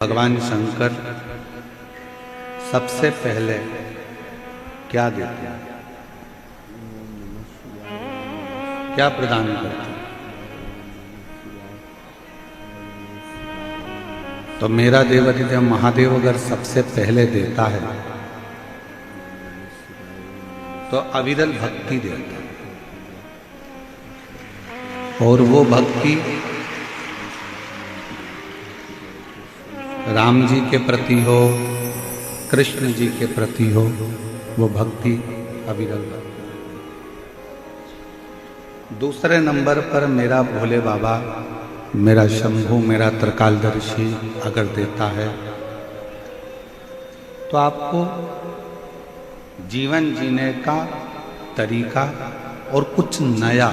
भगवान शंकर सबसे पहले क्या देते हैं, क्या प्रदान करते हैं? तो मेरा देवाधिदेव महादेव अगर सबसे पहले देता है तो अविरल भक्ति देता है। और वो भक्ति राम जी के प्रति हो, कृष्ण जी के प्रति हो, वो भक्ति अविरल भक्ति। दूसरे नंबर पर मेरा भोले बाबा, मेरा शंभू, मेरा त्रिकालदर्शी अगर देता है तो आपको जीवन जीने का तरीका और कुछ नया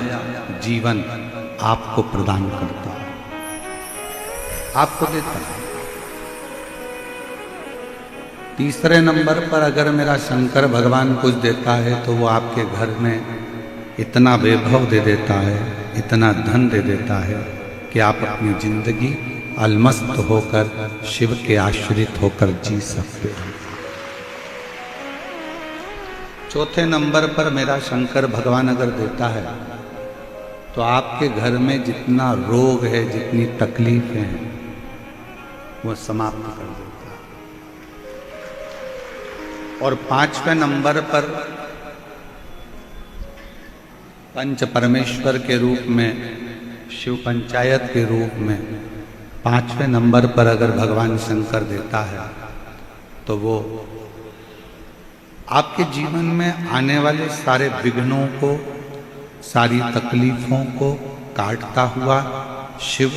जीवन आपको प्रदान करता है, आपको देता है। तीसरे नंबर पर अगर मेरा शंकर भगवान कुछ देता है तो वो आपके घर में इतना वैभव दे देता है, इतना धन दे देता है कि आप अपनी जिंदगी अलमस्त होकर शिव के आश्रित होकर जी सकते हैं। चौथे नंबर पर मेरा शंकर भगवान अगर देता है तो आपके घर में जितना रोग है, जितनी तकलीफें हैं, वो समाप्त कर देता है। और पांचवें नंबर पर पंच परमेश्वर के रूप में, शिव पंचायत के रूप में पांचवें नंबर पर अगर भगवान शंकर देता है तो वो आपके जीवन में आने वाले सारे विघ्नों को, सारी तकलीफों को काटता हुआ शिव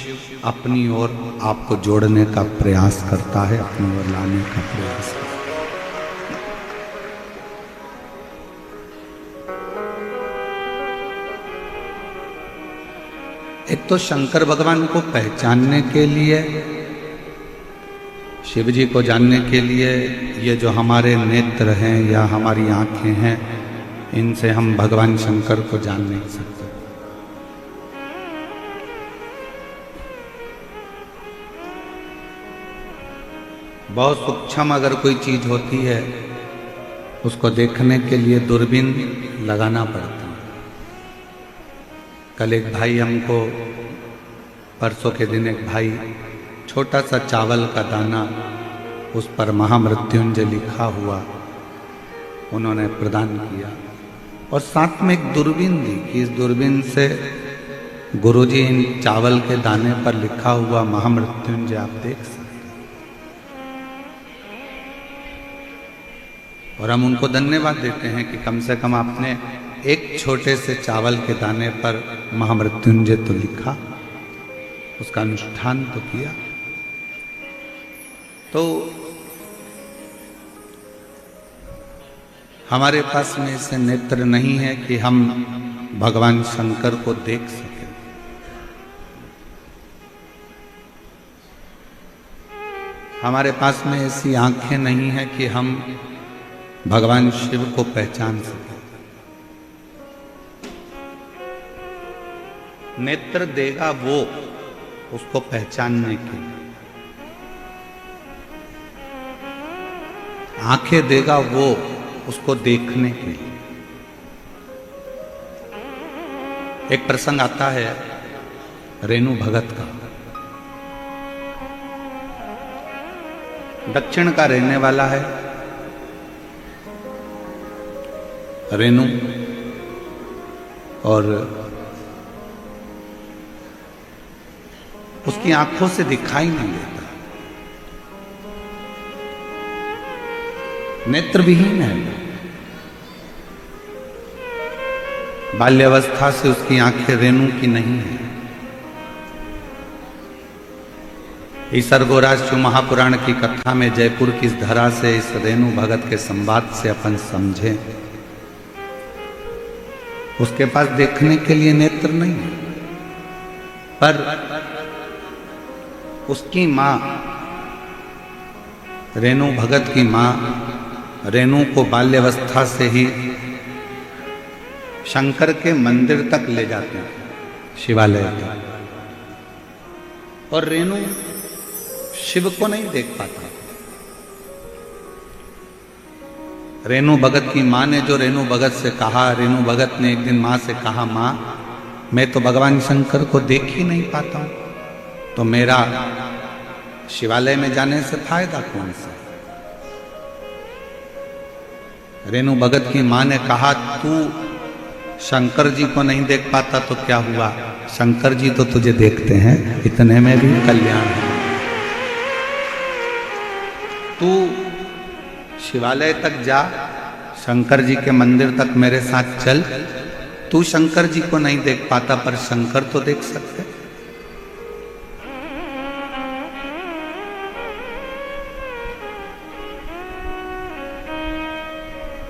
अपनी ओर आपको जोड़ने का प्रयास करता है, अपनी ओर लाने का प्रयास करता है। एक तो शंकर भगवान को पहचानने के लिए, शिव जी को जानने के लिए, ये जो हमारे नेत्र हैं या हमारी आंखें हैं, इनसे हम भगवान शंकर को जान नहीं सकते। बहुत सूक्ष्म अगर कोई चीज होती है उसको देखने के लिए दूरबीन लगाना पड़ता है। कल एक भाई हमको, परसों के दिन एक भाई छोटा सा चावल का दाना, उस पर महामृत्युंजय लिखा हुआ उन्होंने प्रदान किया और साथ में एक दूरबीन दी कि इस दूरबीन से गुरुजी इन चावल के दाने पर लिखा हुआ महामृत्युंजय आप देख सकते हैं। और हम उनको धन्यवाद देते हैं कि कम से कम आपने एक छोटे से चावल के दाने पर महामृत्युंजय तो लिखा, उसका अनुष्ठान तो किया। तो हमारे पास में ऐसे नेत्र नहीं है कि हम भगवान शंकर को देख सकें। हमारे पास में ऐसी आंखें नहीं है कि हम भगवान शिव को पहचान सकें। नेत्र देगा वो उसको पहचानने के लिए, आंखें देगा वो उसको देखने के लिए। एक प्रसंग आता है रेणु भगत का। दक्षिण का रहने वाला है रेणु, और उसकी आंखों से दिखाई नहीं देता, नेत्रविहीन है। बाल्यावस्था से उसकी आंखें रेणु की नहीं है। ईसर गोराज शिव महापुराण की कथा में जयपुर की इस धरा से, इस रेणु भगत के संवाद से अपन समझें, उसके पास देखने के लिए नेत्र नहीं है, पर उसकी मां रेणु भगत की मां रेणु को बाल्यावस्था से ही शंकर के मंदिर तक ले जाते हैं, शिवालय तक। और रेणु शिव को नहीं देख पाता। रेणु भगत की माँ ने जो रेणु भगत से कहा, रेणु भगत ने एक दिन माँ से कहा, माँ मैं तो भगवान शंकर को देख ही नहीं पाता हूं, तो मेरा शिवालय में जाने से फायदा कौन सा। रेणु भगत की माँ ने कहा, तू शंकर जी को नहीं देख पाता तो क्या हुआ, शंकर जी तो तुझे देखते हैं, इतने में भी कल्याण है। तू शिवालय तक जा, शंकर जी के मंदिर तक मेरे साथ चल। तू शंकर जी को नहीं देख पाता पर शंकर तो देख सकते।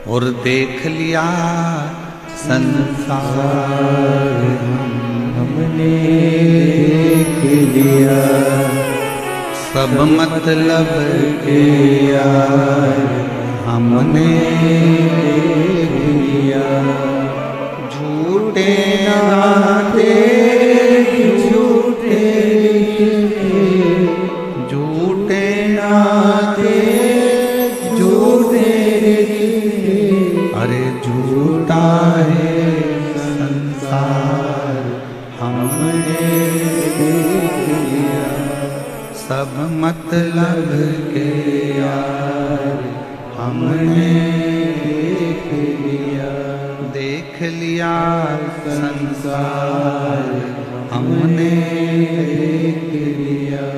और देख लिया संसार हमने देख लिया, सब मतलब के यार हमने देख लिया। झूठे नाते झूठे झूठे नाते झूठे, अरे झूठा है संसार हमने देख लिया, सब मतलब के यार हमने देख लिया। देख लिया संसार हमने देख लिया,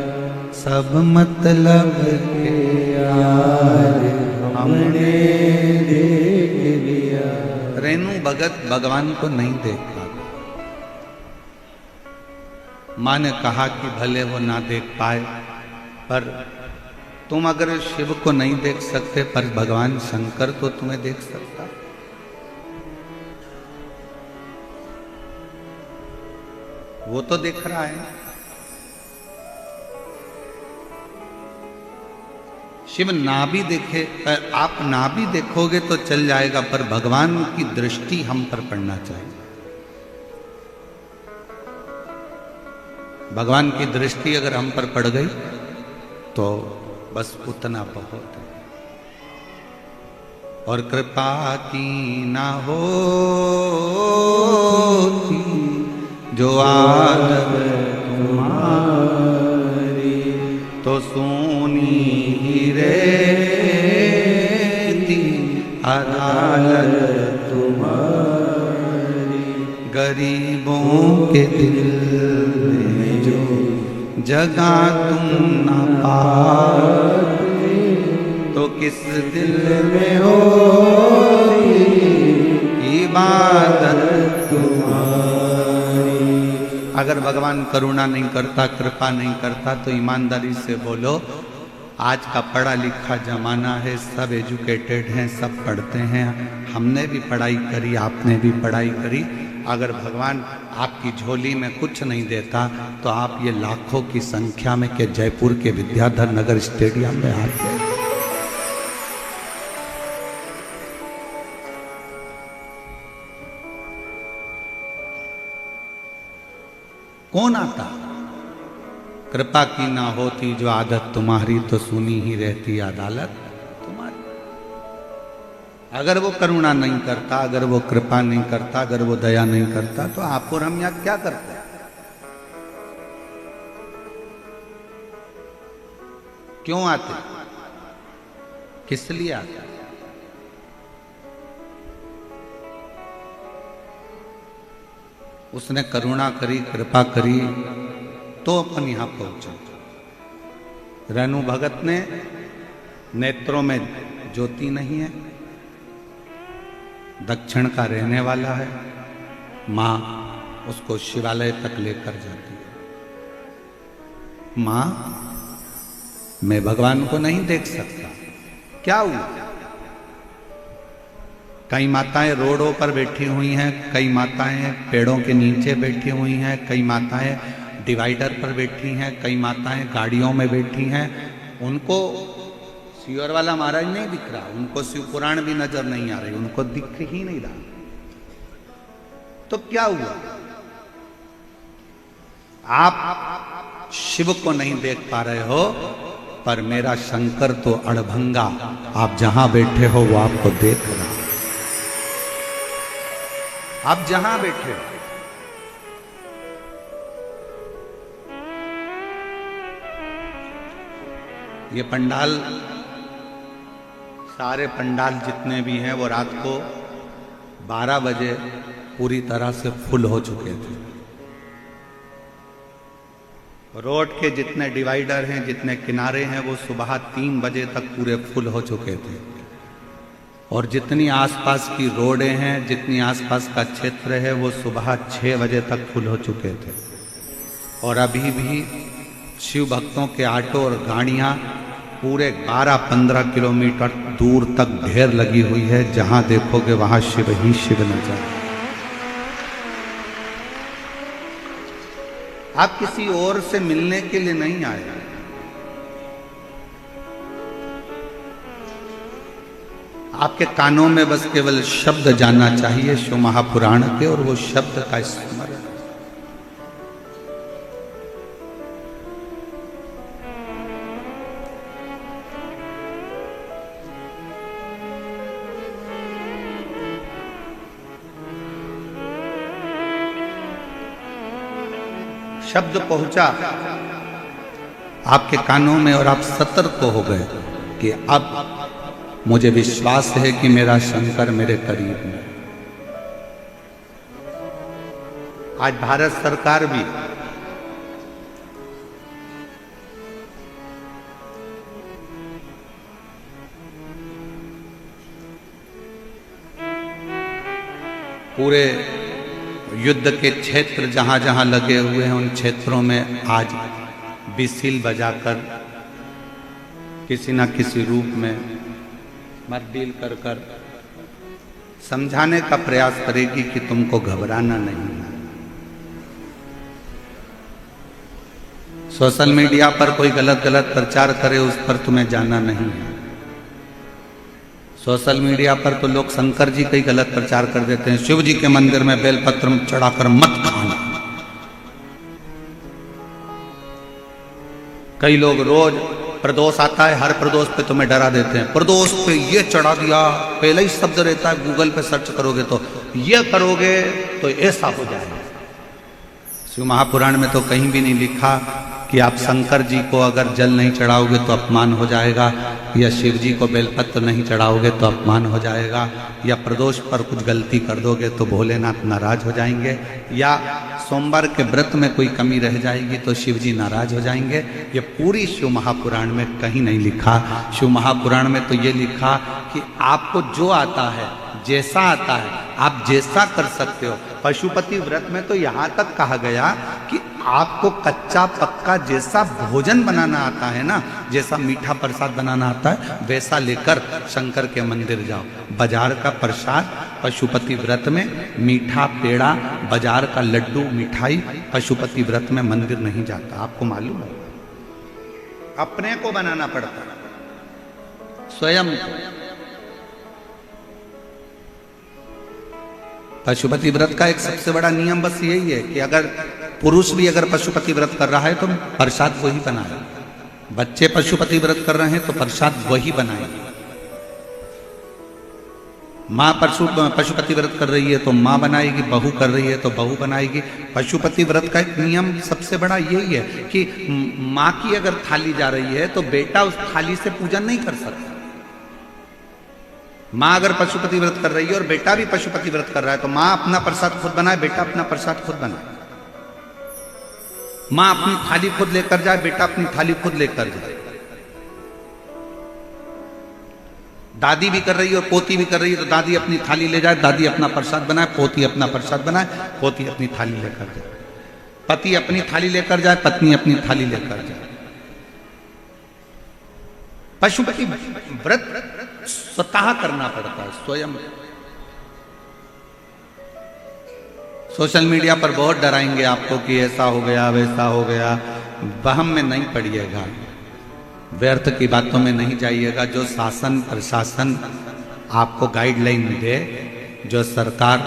सब मतलब के यार हमने देख लिया। रेणु भगत भगवान को नहीं देख पाता। माँ ने कहा कि भले वो ना देख पाए, पर तुम अगर शिव को नहीं देख सकते पर भगवान शंकर तो तुम्हें देख सकता। वो तो दिख रहा है। शिव ना भी देखे, आप ना भी देखोगे तो चल जाएगा, पर भगवान की दृष्टि हम पर पड़ना चाहिए। भगवान की दृष्टि अगर हम पर पड़ गई तो बस उतना बहुत है। और कृपा की ना होती जो आदत तुम्हारी, तो सोनी ही रहती अदालत तुम्हारी। गरीबों के दिल में जो जगह तुम ना पाते, तो किस दिल में होती इबादत तुम्हारी। अगर भगवान करुणा नहीं करता, कृपा नहीं करता, तो ईमानदारी से बोलो, आज का पढ़ा लिखा जमाना है, सब एजुकेटेड हैं, सब पढ़ते हैं, हमने भी पढ़ाई करी, आपने भी पढ़ाई करी। अगर भगवान आपकी झोली में कुछ नहीं देता तो आप ये लाखों की संख्या में के जयपुर के विद्याधर नगर स्टेडियम में आते। कौन आता? कृपा की ना होती जो आदत तुम्हारी, तो सुनी ही रहती अदालत तुम्हारी। अगर वो करुणा नहीं करता, अगर वो कृपा नहीं करता, अगर वो दया नहीं करता, तो आप और हम यहां क्या करते? क्यों आते? किस लिए आते? उसने करुणा करी, कृपा करी, तो अपन यहां पहुंचे। रेणु भगत ने नेत्रों में ज्योति नहीं है, दक्षिण का रहने वाला है, मां उसको शिवालय तक लेकर जाती है। मां, मैं भगवान को नहीं देख सकता, क्या हुआ? कई माताएं रोडों पर बैठी हुई हैं, कई माताएं पेड़ों के नीचे बैठी हुई हैं, कई माताएं डिवाइडर पर बैठी हैं, कई माताएं गाड़ियों में बैठी हैं। उनको सियोर वाला महाराज नहीं दिख रहा, उनको शिव पुराण भी नजर नहीं आ रही, उनको दिख ही नहीं रहा। तो क्या हुआ? आप शिव को नहीं देख पा रहे हो, पर मेरा शंकर तो अड़भंगा, आप जहां बैठे हो वो आपको देख रहा है। आप जहां बैठे हो, ये पंडाल, सारे पंडाल जितने भी हैं वो रात को 12 बजे पूरी तरह से फुल हो चुके थे। रोड के जितने डिवाइडर हैं, जितने किनारे हैं, वो सुबह 3 बजे तक पूरे फुल हो चुके थे। और जितनी आसपास की रोडें हैं, जितनी आसपास का क्षेत्र है, वो सुबह 6 बजे तक फुल हो चुके थे। और अभी भी शिव भक्तों के ऑटो और गाड़ियां पूरे 12-15 किलोमीटर दूर तक ढेर लगी हुई है। जहां देखोगे वहां शिव ही शिव नजर। आप किसी और से मिलने के लिए नहीं आए, आपके कानों में बस केवल शब्द जाना चाहिए शिव महापुराण के, और वो शब्द का स्मरण। शब्द पहुंचा आपके कानों में और आप सतर्क हो गए कि अब मुझे विश्वास है कि मेरा शंकर मेरे करीब है। आज भारत सरकार भी पूरे युद्ध के क्षेत्र जहां जहां लगे हुए हैं, उन क्षेत्रों में आज बिसिल बजाकर किसी न किसी रूप में मर्डील कर कर समझाने का प्रयास करेगी कि तुमको घबराना नहीं है। सोशल मीडिया पर कोई गलत प्रचार करे, उस पर तुम्हें जाना नहीं है। सोशल मीडिया पर तो लोग शंकर जी का ही गलत प्रचार कर देते हैं। शिव जी के मंदिर में बेलपत्र चढ़ाकर मत खाना। कई लोग रोज प्रदोष आता है, हर प्रदोष पे तुम्हें डरा देते हैं। प्रदोष पे ये चढ़ा दिया, पहले ही शब्द रहता है, गूगल पे सर्च करोगे तो ये करोगे तो ऐसा हो जाएगा। शिव महापुराण में तो कहीं भी नहीं लिखा कि आप शंकर जी को अगर जल नहीं चढ़ाओगे तो अपमान हो जाएगा, या शिव जी को बेलपत्र नहीं चढ़ाओगे तो अपमान हो जाएगा, या प्रदोष पर कुछ गलती कर दोगे तो भोलेनाथ नाराज हो जाएंगे, या सोमवार के व्रत में कोई कमी रह जाएगी तो शिव जी नाराज हो जाएंगे। ये पूरी शिव महापुराण में कहीं नहीं लिखा। शिव महापुराण में तो ये लिखा कि आपको जो आता है, जैसा आता है, आप जैसा कर सकते हो। पशुपति व्रत में तो यहाँ तक कहा गया कि आपको कच्चा पक्का जैसा भोजन बनाना आता है ना, जैसा मीठा प्रसाद बनाना आता है, वैसा लेकर शंकर के मंदिर जाओ। बाजार का प्रसाद पशुपति व्रत में, मीठा पेड़ा, बाजार का लड्डू मिठाई पशुपति व्रत में मंदिर नहीं जाता। आपको मालूम है, अपने को बनाना पड़ता स्वयं। पशुपति व्रत का एक सबसे बड़ा नियम बस यही है कि अगर पुरुष भी अगर पशुपति व्रत कर रहा है तो प्रसाद वही बनाए। बच्चे पशुपति व्रत कर रहे हैं तो प्रसाद वही बनाए। माँ पशुपति व्रत कर रही है तो माँ बनाएगी, बहू कर रही है तो बहू बनाएगी। पशुपति व्रत का एक नियम सबसे बड़ा यही है कि माँ की अगर थाली जा रही है तो बेटा उस थाली से पूजन नहीं कर सकता। माँ अगर पशुपति व्रत कर रही है और बेटा भी पशुपति व्रत कर रहा है तो माँ अपना प्रसाद खुद बनाए, बेटा अपना प्रसाद खुद बनाए। माँ अपनी थाली खुद लेकर जाए, बेटा अपनी थाली खुद लेकर जाए। दादी भी कर रही है और पोती भी कर रही है तो दादी अपनी थाली ले जाए, दादी अपना प्रसाद बनाए, पोती अपना प्रसाद बनाए, पोती अपनी थाली लेकर जाए। पति अपनी थाली लेकर जाए, पत्नी अपनी थाली लेकर जाए। पशुपति व्रत स्वतः करना पड़ता है, स्वयं। सोशल मीडिया पर बहुत डराएंगे आपको कि ऐसा हो गया, वैसा हो गया। वहम में नहीं पड़िएगा, व्यर्थ की बातों में नहीं जाइएगा। जो शासन प्रशासन आपको गाइडलाइन दे, जो सरकार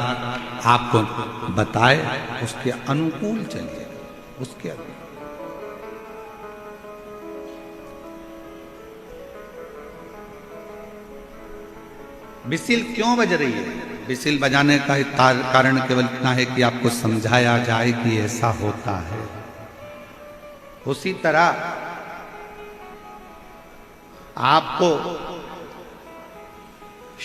आपको बताए, उसके अनुकूल चलिए, उसके बिसिल क्यों बज रही है? बिसिल बजाने का कारण केवल इतना है कि आपको समझाया जाए कि ऐसा होता है। उसी तरह आपको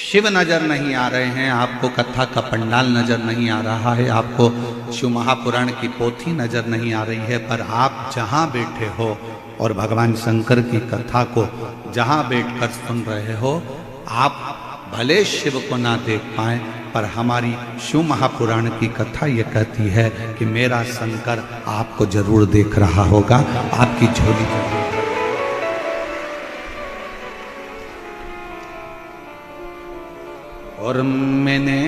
शिव नजर नहीं आ रहे हैं, आपको कथा का पंडाल नजर नहीं आ रहा है, आपको शिव महापुराण की पोथी नजर नहीं आ रही है, पर आप जहां बैठे हो और भगवान शंकर की कथा को जहां बैठकर सुन रहे हो, आप भले शिव को ना देख पाए, पर हमारी शिव महापुराण की कथा ये कहती है कि मेरा शंकर आपको जरूर देख रहा होगा, आपकी झोली जरूर। और मैंने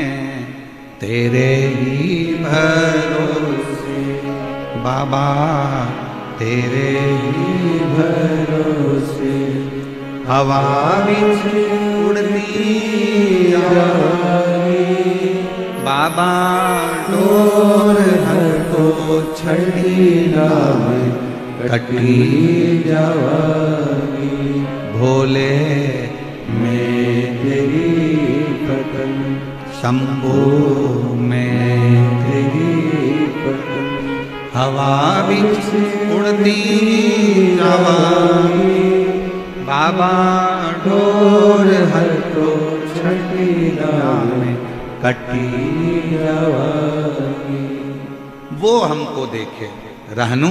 तेरे ही भरोसे बाबा, तेरे ही भरोसे हवा विच उड़ती बाबा, डोर हटो छड़ी लावे कटी जावागी, भोले मैं तेरी पतन, शंभो मैं तेरी पतन, हवा विच उड़ती जावागी बाबा, डोर हटो छठी लावे कटी जावागी। वो हमको देखे, रहनु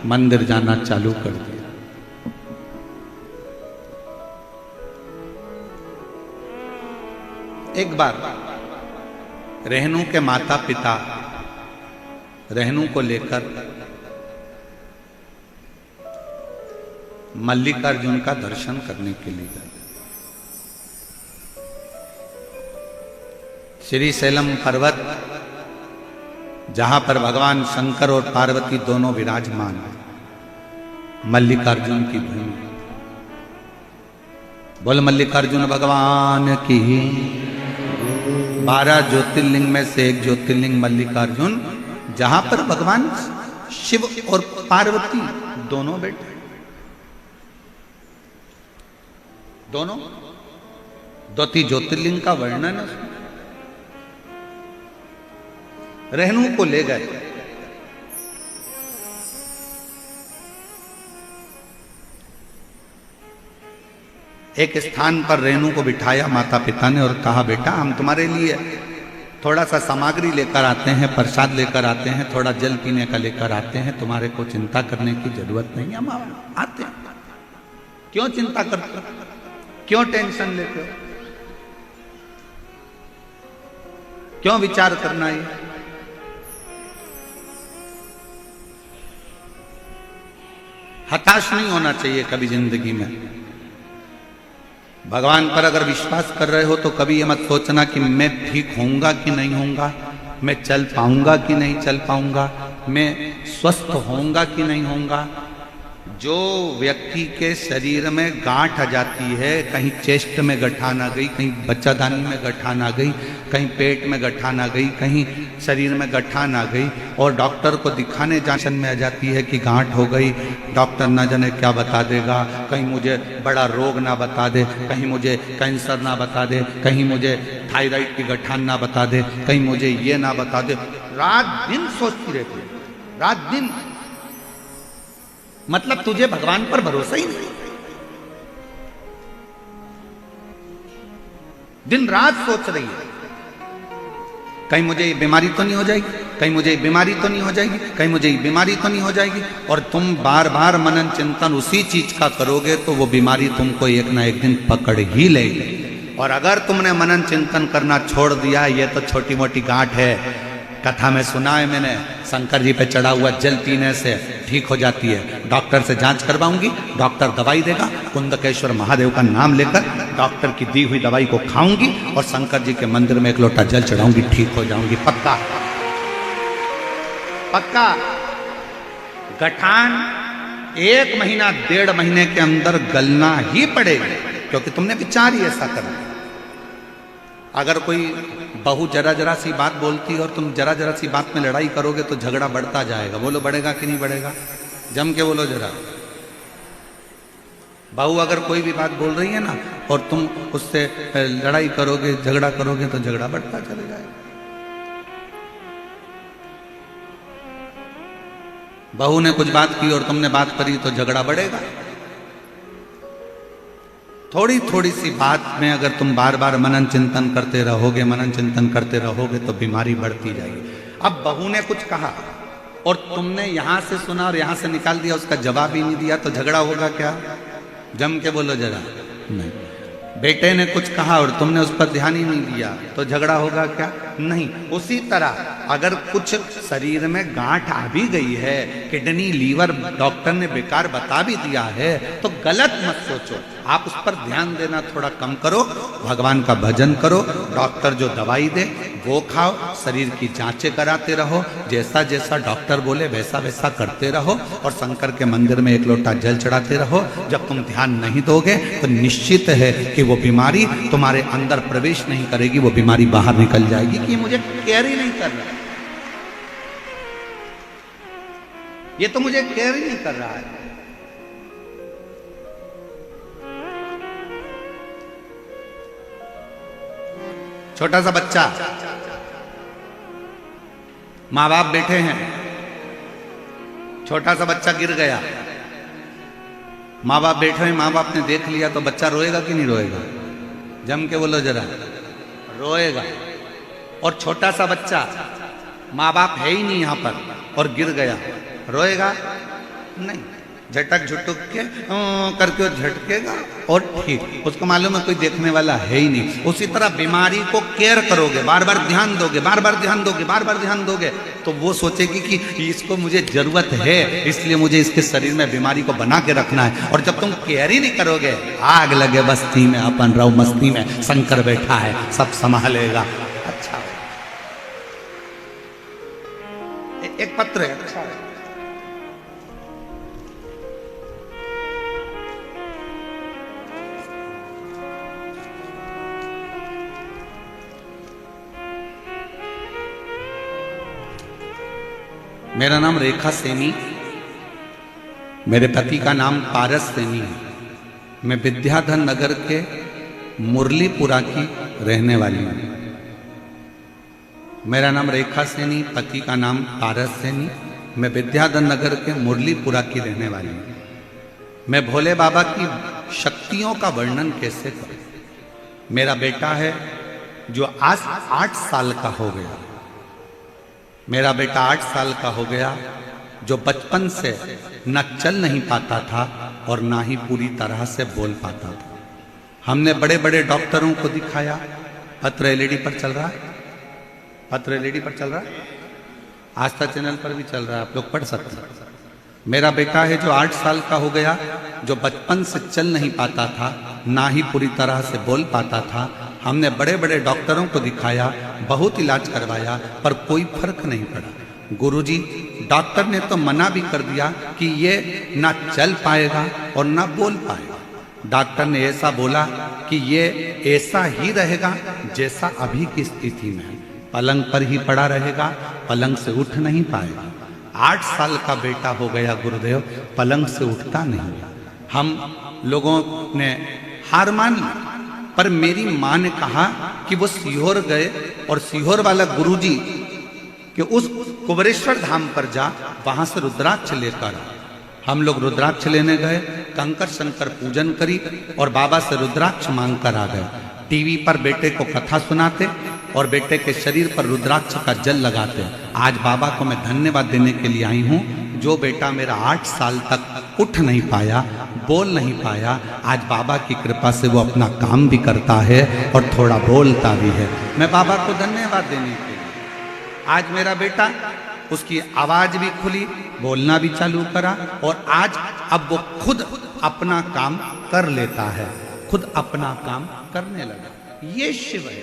मंदिर जाना चालू कर दिया। एक बार रहनु के माता पिता रहनु को लेकर मल्लिकार्जुन का दर्शन करने के लिए गए। श्री शैलम पर्वत, जहां पर भगवान शंकर और पार्वती दोनों विराजमान हैं, मल्लिकार्जुन की भूमि। बोल मल्लिकार्जुन भगवान की। 12 ज्योतिर्लिंग में से एक ज्योतिर्लिंग मल्लिकार्जुन, जहां पर भगवान शिव और पार्वती दोनों बैठे, दोनों 2-3 ज्योतिर्लिंग का वर्णन है। रहनु को ले गए, एक स्थान पर रेणु को बिठाया माता पिता ने और कहा, बेटा हम तुम्हारे लिए थोड़ा सा सामग्री लेकर आते हैं, प्रसाद लेकर आते हैं, थोड़ा जल पीने का लेकर आते हैं, तुम्हारे को चिंता करने की जरूरत नहीं है, हम आते हैं। क्यों चिंता करते हो, क्यों टेंशन लेते हो, क्यों विचार करना है? हताश नहीं होना चाहिए कभी जिंदगी में। भगवान पर अगर विश्वास कर रहे हो तो कभी ये मत सोचना कि मैं ठीक होऊंगा कि नहीं होऊंगा, मैं चल पाऊंगा कि नहीं चल पाऊंगा, मैं स्वस्थ होऊंगा कि नहीं होऊंगा। जो व्यक्ति के शरीर में गांठ आ जाती है, कहीं चेस्ट में गठान आ गई, कहीं बच्चादानी में गठान आ गई, कहीं पेट में गठान आ गई, कहीं शरीर में गठान आ गई, और डॉक्टर को दिखाने जांचन में आ जाती है कि गांठ हो गई, डॉक्टर ना जाने क्या बता देगा, कहीं मुझे बड़ा रोग ना बता दे, कहीं मुझे कैंसर ना बता दे, कहीं मुझे थायराइड की गठान ना बता दे, कहीं मुझे ये ना बता दे। रात दिन सोचती रहती है, रात दिन। मतलब तुझे भगवान पर भरोसा ही नहीं, दिन रात सोच रही है, कहीं मुझे ये बीमारी तो नहीं हो जाएगी, कहीं मुझे ये बीमारी तो नहीं हो जाएगी, कहीं मुझे ये बीमारी तो नहीं हो जाएगी। और तुम बार बार मनन चिंतन उसी चीज का करोगे तो वो बीमारी तुमको एक ना एक दिन पकड़ ही लेगी। और अगर तुमने मनन चिंतन करना छोड़ दिया, ये तो छोटी मोटी गांठ है, कथा में सुना है मैंने, शंकर जी पे चढ़ा हुआ जल पीने से ठीक हो जाती है। डॉक्टर से जांच करवाऊंगी, डॉक्टर दवाई देगा, कुंदकेश्वर महादेव का नाम लेकर डॉक्टर की दी हुई दवाई को खाऊंगी और शंकर जी के मंदिर में एक लोटा जल चढ़ाऊंगी, ठीक हो जाऊंगी, पक्का पक्का। गठान 1 महीना 1.5 महीने के अंदर गलना ही पड़ेगा, क्योंकि तुमने विचार ही ऐसा करना। अगर कोई बहू जरा जरा सी बात बोलती है और तुम जरा जरा सी बात में लड़ाई करोगे तो झगड़ा बढ़ता जाएगा। बोलो बढ़ेगा कि नहीं बढ़ेगा? जम के बोलो जरा। बहू अगर कोई भी बात बोल रही है ना और तुम उससे लड़ाई करोगे, झगड़ा करोगे तो झगड़ा बढ़ता चले जाएगा। बहू ने कुछ बात की और तुमने बात करी तो झगड़ा बढ़ेगा। थोड़ी थोड़ी सी बात में अगर तुम बार बार मनन चिंतन करते रहोगे तो बीमारी बढ़ती जाएगी। अब बहू ने कुछ कहा और तुमने यहां से सुना और यहां से निकाल दिया, उसका जवाब ही नहीं दिया, तो झगड़ा होगा क्या? जम के बोलो जरा। नहीं। बेटे ने कुछ कहा और तुमने उस पर ध्यान ही नहीं दिया तो झगड़ा होगा क्या? नहीं। उसी तरह अगर कुछ शरीर में गांठ आ भी गई है, किडनी लीवर डॉक्टर ने बेकार बता भी दिया है, तो गलत मत सोचो, आप उस पर ध्यान देना थोड़ा कम करो, भगवान का भजन करो, डॉक्टर जो दवाई दे वो खाओ, शरीर की जांचें कराते रहो, जैसा जैसा डॉक्टर बोले वैसा वैसा करते रहो, और शंकर के मंदिर में एक लोटा जल चढ़ाते रहो। जब तुम ध्यान नहीं दोगे तो निश्चित है कि वो बीमारी तुम्हारे अंदर प्रवेश नहीं करेगी, वो बीमारी बाहर निकल जाएगी कि मुझे केयर ही नहीं कर रहा, ये तो मुझे केयर ही नहीं कर रहा है। छोटा सा बच्चा, माँ बाप बैठे हैं, छोटा सा बच्चा गिर गया, माँ बाप बैठे हैं, माँ बाप ने देख लिया तो बच्चा रोएगा कि नहीं रोएगा? जम के बोलो जरा। रोएगा। और छोटा सा बच्चा, माँ बाप है ही नहीं यहां पर और गिर गया, रोएगा? नहीं। झटक झुटक के करके झटकेगा और ठीक, उसको मालूम है कोई देखने वाला है ही नहीं। उसी तरह बीमारी को केयर करोगे, बार बार ध्यान दोगे, बार बार ध्यान दोगे, बार बार ध्यान दोगे, तो वो सोचेगी कि इसको मुझे जरूरत है, इसलिए मुझे इसके शरीर में बीमारी को बना के रखना है। और जब तुम केयर ही नहीं करोगे, आग लगे बस्ती में अपन रहो मस्ती में, शंकर बैठा है सब संभालेगा। अच्छा एक पत्र है, अच्छा है। मेरा नाम रेखा सैनी, मेरे पति का नाम पारस सैनी है। मैं विद्याधर नगर के मुरलीपुरा की रहने वाली हूँ। मेरा नाम रेखा सैनी, पति का नाम पारस सैनी, मैं विद्याधर नगर के मुरलीपुरा की रहने वाली हूँ। मैं भोले बाबा की शक्तियों का वर्णन कैसे करूँ? मेरा बेटा है जो आज 8 साल का हो गया। मेरा बेटा 8 साल का हो गया, जो बचपन से न चल नहीं पाता था और ना ही पूरी तरह से बोल पाता था। हमने बड़े बड़े डॉक्टरों को दिखाया। पत्र एलईडी पर चल रहा है, पत्र एलईडी पर चल रहा है, आस्था चैनल पर भी चल रहा है, आप लोग पढ़ सकते हैं। मेरा बेटा है जो 8 साल का हो गया, जो बचपन से चल नहीं पाता था, ना ही पूरी तरह से बोल पाता था। हमने बड़े बड़े डॉक्टरों को दिखाया, बहुत इलाज करवाया, पर कोई फर्क नहीं पड़ा। गुरुजी, डॉक्टर ने तो मना भी कर दिया कि ये ना चल पाएगा और ना बोल पाएगा। डॉक्टर ने ऐसा बोला कि ये ऐसा ही रहेगा जैसा अभी की स्थिति में है, पलंग पर ही पड़ा रहेगा, पलंग से उठ नहीं पाएगा। 8 साल का बेटा हो गया गुरुदेव, पलंग से उठता नहीं। हम लोगों ने हार मान ली, पर मेरी माँ ने कहा कि वो सीहोर गए और सीहोर वाला गुरुजी कि उस कुबरेश्वर धाम पर जा, वहां से रुद्राक्ष लेकर। हम लोग रुद्राक्ष लेने गए, कंकर शंकर पूजन करी और बाबा से रुद्राक्ष मांग कर आ गए। टीवी पर बेटे को कथा सुनाते और बेटे के शरीर पर रुद्राक्ष का जल लगाते। आज बाबा को मैं धन्यवाद देने के लिए आई हूँ। जो बेटा मेरा 8 साल तक उठ नहीं पाया, बोल नहीं पाया, आज बाबा की कृपा से वो अपना काम भी करता है और थोड़ा बोलता भी है। मैं बाबा को धन्यवाद देने के लिए, आज मेरा बेटा, उसकी आवाज भी खुली, बोलना भी चालू करा और आज अब वो खुद अपना काम कर लेता है, खुद अपना काम करने लगा। ये शिव है,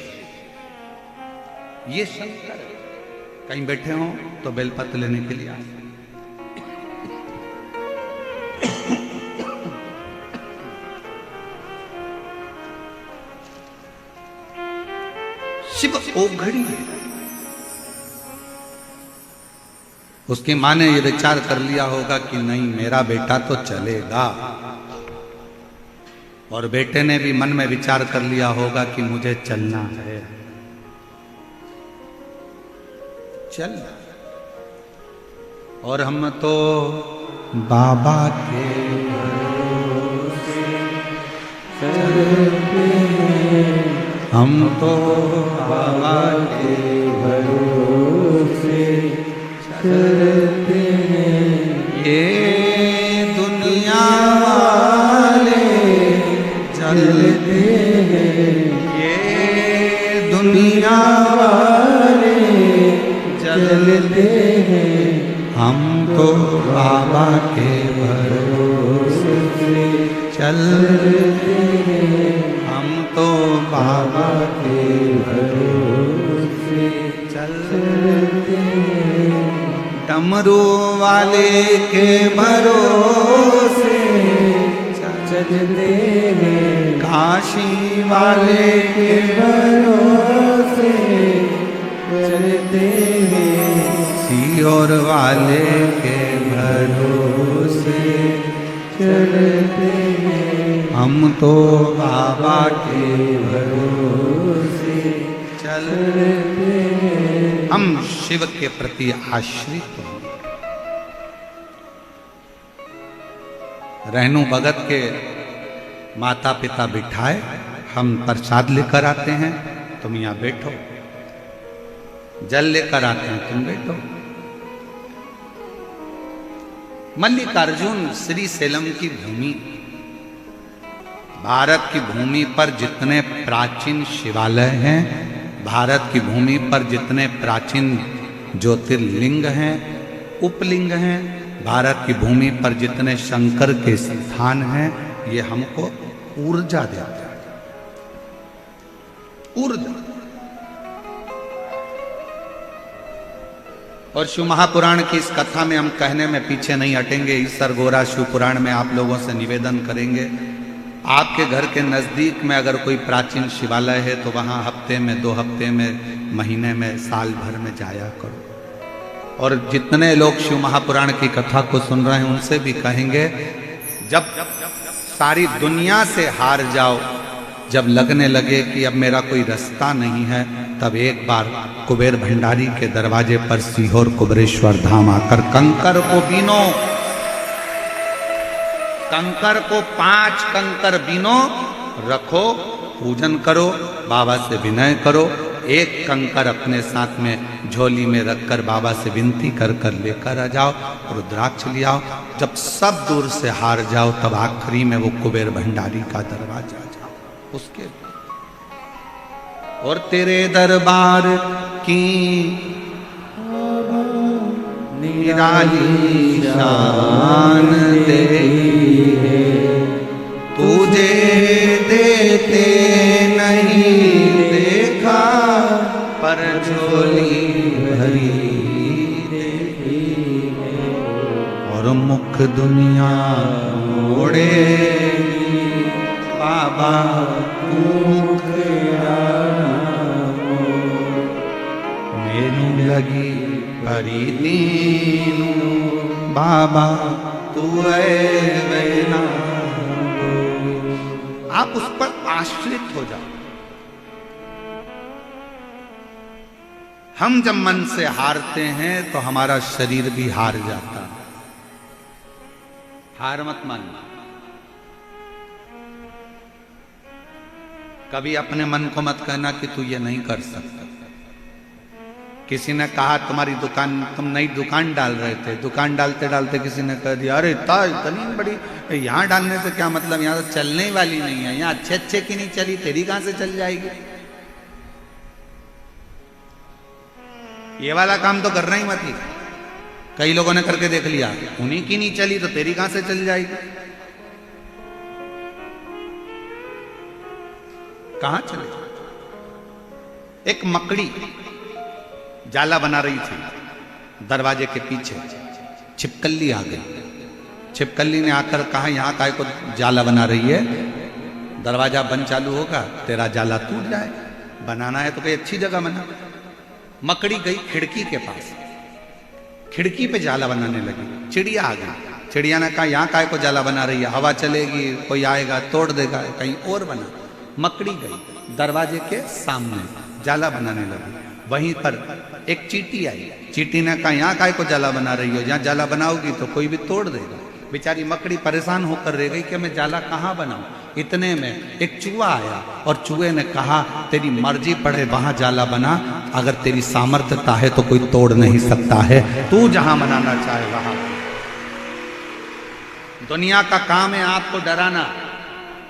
ये शंकर है। कहीं बैठे हो तो बेलपत्र लेने के लिए आए। शिव ओघड़ी है। उसकी मां ने ये विचार कर लिया होगा कि नहीं, मेरा बेटा तो चलेगा, और बेटे ने भी मन में विचार कर लिया होगा कि मुझे चलना है, चल। और हम तो बाबा के भरोसे चलते हैं, हम तो बाबा के भरोसे चलते हैं। ये दुनिया वाले चलते हैं, ये दुनिया वाले चलते हैं, हम तो बाबा के भरोसे चलते हैं, हम तो बाबा के भरोसे चलते हैं। डमरू वाले के भरोसे चलते हैं, काशी वाले के भरोसे चलते हैं, सीहोर वाले के भरोसे चलते हैं, हम तो बाबा के भरोसे चलते हैं। हम शिव के प्रति आश्रित हैं। रहनु भगत के माता पिता बिठाए, हम प्रसाद लेकर आते हैं, तुम यहाँ बैठो, जल लेकर आते हैं, तुम बैठो। मल्लिकार्जुन श्री सेलम की भूमि, भारत की भूमि पर जितने प्राचीन शिवालय हैं, भारत की भूमि पर जितने प्राचीन ज्योतिर्लिंग हैं, उपलिंग हैं, भारत की भूमि पर जितने शंकर के स्थान हैं, ये हमको ऊर्जा देते हैं, ऊर्जा। और शिव महापुराण की इस कथा में हम कहने में पीछे नहीं हटेंगे। इस सरगोरा शिव पुराण में आप लोगों से निवेदन करेंगे, आपके घर के नज़दीक में अगर कोई प्राचीन शिवालय है तो वहाँ हफ्ते में, 2 हफ्ते में, महीने में, साल भर में जाया करो। और जितने लोग शिव महापुराण की कथा को सुन रहे हैं उनसे भी कहेंगे, जब सारी दुनिया से हार जाओ, जब लगने लगे कि अब मेरा कोई रास्ता नहीं है, तब एक बार कुबेर भंडारी के दरवाजे पर सीहोर कुबेरेश्वर धाम आकर कंकर को बीनो, कंकर को 5 कंकर बीनो, रखो, पूजन करो, बाबा से विनय करो। एक कंकर अपने साथ में झोली में रखकर बाबा से विनती कर कर लेकर आ जाओ, रुद्राक्ष ले आओ। जब सब दूर से हार जाओ, तब आखिरी में वो कुबेर भंडारी का दरवाजा जाओ उसके। और तेरे दरबार की निराली शान देखी है, तुझे देते नहीं देखा, पर झोली भरी देखी है। और मुख दुनिया मोड़ेगी, बाबा मुख मेरी लगी भरी दीनू, बाबा तू वेना। आप उस पर आश्रित हो जाओ। हम जब मन से हारते हैं तो हमारा शरीर भी हार जाता है। हार मत मानना। कभी अपने मन को मत कहना कि तू ये नहीं कर सकता। किसी ने कहा तुम्हारी दुकान, तुम नई दुकान डाल रहे थे, दुकान डालते डालते किसी ने कह दिया, अरे इतनी बड़ी यहाँ डालने से क्या मतलब, यहाँ तो चलने वाली नहीं है, यहाँ अच्छे अच्छे की नहीं चली, तेरी कहां से चल जाएगी। ये वाला काम तो करना ही मत ही। कई लोगों ने करके देख लिया, उन्हीं की नहीं चली तो तेरी कहां से चल जाएगी। कहां चले। एक मकड़ी जाला बना रही थी, दरवाजे के पीछे छिपकली आ गई। छिपकली ने आकर कहा, यहाँ काय को जाला बना रही है, दरवाजा बंद चालू होगा, तेरा जाला टूट जाए, बनाना है तो कोई अच्छी जगह बना। मकड़ी गई खिड़की के पास, खिड़की पे जाला बनाने लगी। चिड़िया आ गई, चिड़िया ने कहा यहाँ काय को जाला बना रही है, हवा चलेगी कोई आएगा तोड़ देगा, कहीं और बना। मकड़ी गई दरवाजे के सामने जाला बनाने लगी। वहीं पर एक चींटी आई, चींटी ने कहा यहाँ काय को जाला बना रही हो, यहाँ जाला बनाओगी तो कोई भी तोड़ देगा। बेचारी मकड़ी परेशान होकर रह गई कि मैं जाला कहाँ बनाऊं। इतने में एक चूहा आया और चूहे ने कहा तेरी मर्जी पड़े वहां जाला बना, अगर तेरी सामर्थ्यता है तो कोई तोड़ नहीं सकता है, तू जहां बनाना चाहे वहां। दुनिया का काम है आपको डराना,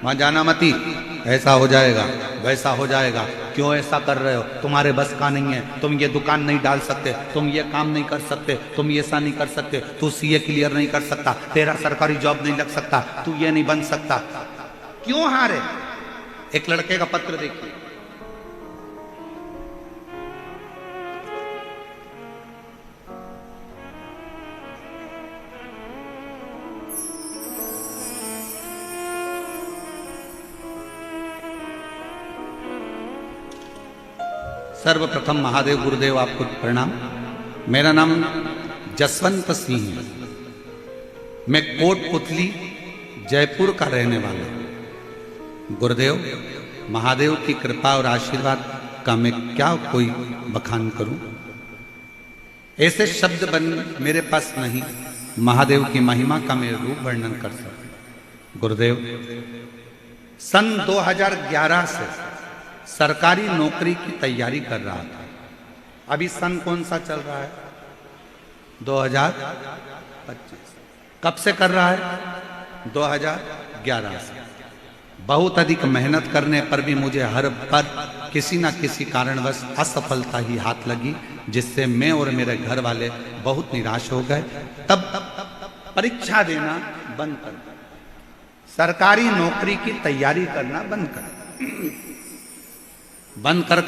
वहां जाना मती, ऐसा हो जाएगा वैसा हो जाएगा, क्यों ऐसा कर रहे हो, तुम्हारे बस का नहीं है, तुम ये दुकान नहीं डाल सकते, तुम ये काम नहीं कर सकते, तुम ये ऐसा नहीं कर सकते, तू सीए क्लियर नहीं कर सकता, तेरा सरकारी जॉब नहीं लग सकता, तू ये नहीं बन सकता। क्यों हारे? एक लड़के का पत्र देखिए, सर्वप्रथम महादेव गुरुदेव आपको प्रणाम। मेरा नाम जसवंत सिंह है, मैं कोटपुतली जयपुर का रहने वाला हूं। गुरुदेव महादेव की कृपा और आशीर्वाद का मैं क्या कोई बखान करूं, ऐसे शब्द बन मेरे पास नहीं महादेव की महिमा का मैं रूप वर्णन कर सकता। गुरुदेव सन 2011 से सरकारी नौकरी की तैयारी कर रहा था। अभी सन कौन सा चल रहा है? 2025। कब से कर रहा है? 2011 से। बहुत अधिक मेहनत करने पर भी मुझे हर बार किसी न किसी कारणवश असफलता ही हाथ लगी, जिससे मैं और मेरे घर वाले बहुत निराश हो गए। तब परीक्षा देना बंद कर, सरकारी नौकरी की तैयारी करना बंद कर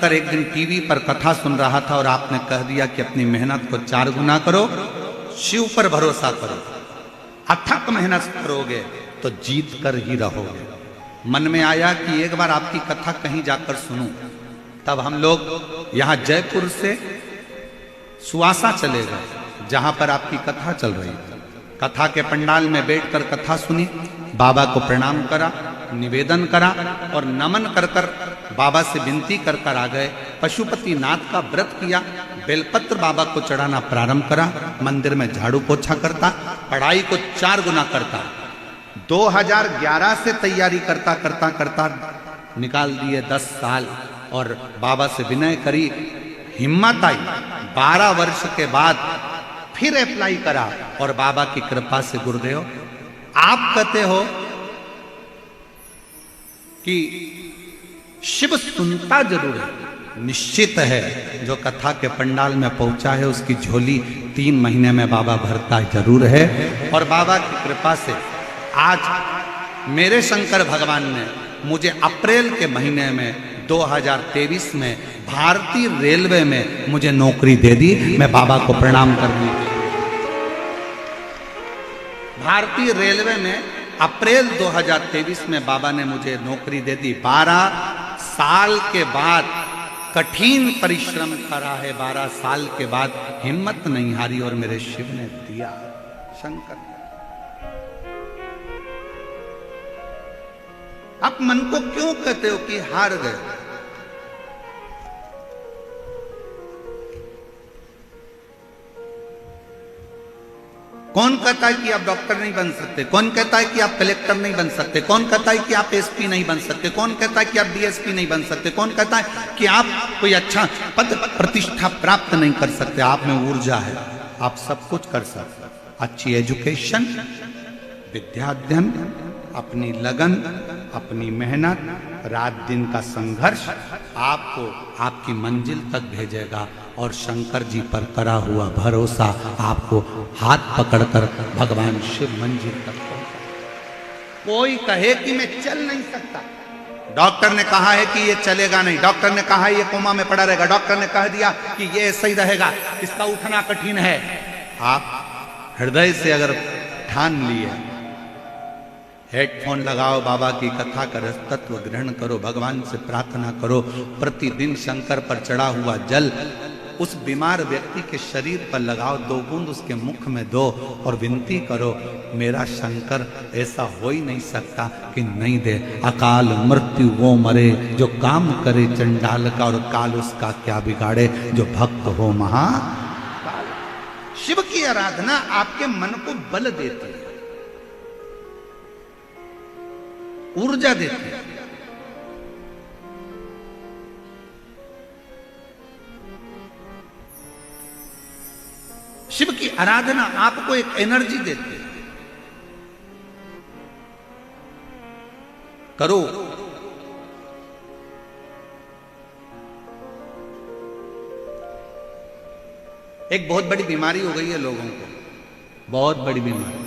एक दिन टीवी पर कथा सुन रहा था और आपने कह दिया कि अपनी मेहनत को 4 गुना करो, शिव पर भरोसा करो, अथक मेहनत करोगे तो जीत कर ही रहोगे। मन में आया कि एक बार आपकी कथा कहीं जाकर सुनूं। तब हम लोग यहाँ जयपुर से सुवासा चले गए, जहां पर आपकी कथा चल रही थी। कथा के पंडाल में बैठकर कथा सुनी, बाबा को प्रणाम करा, निवेदन करा और नमन कर कर बाबा से विनती कर कर आ गए। पशुपति नाथ का व्रत किया, बेलपत्र बाबा को चढ़ाना प्रारंभ करा, मंदिर में झाड़ू पोछा करता, पढ़ाई को 4 गुना करता। 2011 से तैयारी करता करता करता निकाल दिए 10 साल और बाबा से विनय करी, हिम्मत आई। 12 वर्ष के बाद फिर अप्लाई करा और बाबा की कृपा से गुरुदेव आप कहते हो कि शिव सुनता जरूर है, निश्चित है जो कथा के पंडाल में पहुंचा है उसकी झोली 3 महीने में बाबा भरता जरूर है। और बाबा की कृपा से आज मेरे शंकर भगवान ने मुझे अप्रैल के महीने में 2023 में भारतीय रेलवे में मुझे नौकरी दे दी। मैं बाबा को प्रणाम करने के लिए भारतीय रेलवे में अप्रैल 2023 में बाबा ने मुझे नौकरी दे दी। 12 साल के बाद कठिन परिश्रम करा है, 12 साल के बाद हिम्मत नहीं हारी और मेरे शिव ने दिया। शंकर आप मन को क्यों कहते हो कि हार गए? कौन कहता है कि आप डॉक्टर नहीं बन सकते? कौन कहता है कि आप कलेक्टर नहीं बन सकते? कौन कहता है कि आप एसपी नहीं बन सकते? कौन कहता है कि आप डीएसपी नहीं बन सकते? कौन कहता है कि आप कोई अच्छा पद प्रतिष्ठा प्राप्त नहीं कर सकते? आप में ऊर्जा है, आप सब कुछ कर सकते। अच्छी एजुकेशन, विद्याध्ययन, अपनी लगन, अपनी मेहनत, रात दिन का संघर्ष आपको आपकी मंजिल तक भेजेगा। और शंकर जी पर करा हुआ भरोसा आपको हाथ पकड़कर भगवान शिव मंजिल तक पहुंचा। कोई कहे कि मैं चल नहीं सकता, डॉक्टर ने कहा है कि ये चलेगा नहीं, डॉक्टर ने कहा है ये कोमा में पड़ा रहेगा, डॉक्टर ने कह दिया कि ये ऐसा ही रहेगा, इसका उठना कठिन है। आप हृदय से अगर ठान लिए, हेडफोन लगाओ, बाबा की कथा का रस तत्व ग्रहण करो, भगवान से प्रार्थना करो, प्रतिदिन शंकर पर चढ़ा हुआ जल उस बीमार व्यक्ति के शरीर पर लगाओ, 2 बूंद उसके मुख में दो और विनती करो, मेरा शंकर ऐसा हो ही नहीं सकता कि नहीं दे। अकाल मृत्यु वो मरे जो काम करे चंडाल का, और काल उसका क्या बिगाड़े जो भक्त हो महा। शिव की आराधना आपके मन को बल देती है, ऊर्जा देती है। शिव की आराधना आपको एक एनर्जी देती है। करो। एक बहुत बड़ी बीमारी हो गई है लोगों को, बहुत बड़ी बीमारी।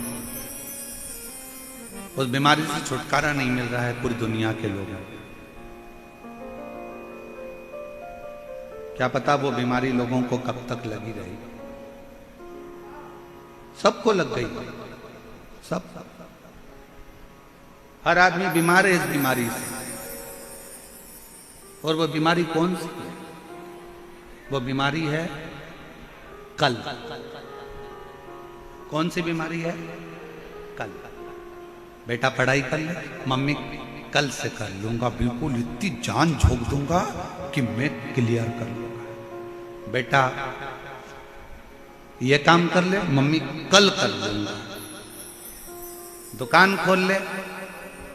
उस बीमारी से छुटकारा नहीं मिल रहा है पूरी दुनिया के लोगों को। क्या पता वो बीमारी लोगों को कब तक लगी रहेगी। सबको लग गई, सब। हर आदमी बीमार है इस बीमारी से। और वो बीमारी कौन सी है? वो बीमारी है कल। कौन सी बीमारी है? कल। बेटा पढ़ाई कर ले, मम्मी कल से कर लूंगा, बिल्कुल इतनी जान झोंक दूंगा कि मैं क्लियर कर लूंगा। बेटा ये काम कर ले, मम्मी कल कर लूंगा। दुकान खोल ले,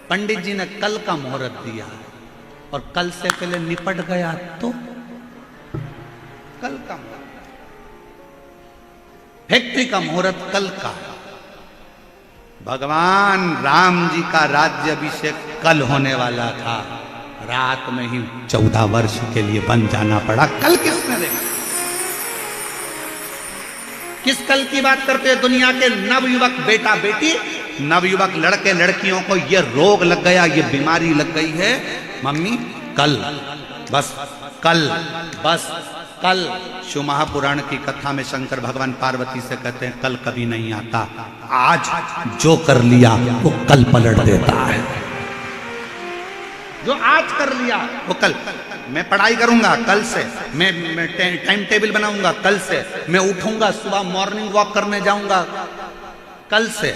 पंडित जी ने कल का मुहूर्त दिया और कल से पहले निपट गया तो कल का मुहूर्त। फैक्ट्री का मुहूर्त कल का। भगवान राम जी का राज्याभिषेक कल होने वाला था, रात में ही 14 वर्ष के लिए बन जाना पड़ा। कल किसने देखा? किस कल की बात करते हैं? दुनिया के नवयुवक बेटा बेटी, नवयुवक लड़के लड़कियों को ये रोग लग गया, ये बीमारी लग गई है। मम्मी कल, बस कल, बस कल। शिव महापुराण की कथा में शंकर भगवान पार्वती से कहते हैं कल कभी नहीं आता, आज जो कर लिया वो कल पलट देता है। जो आज कर लिया वो कल। मैं पढ़ाई करूंगा कल से, मैं टाइम टेबल बनाऊंगा कल से, मैं उठूंगा सुबह मॉर्निंग वॉक करने जाऊंगा कल से,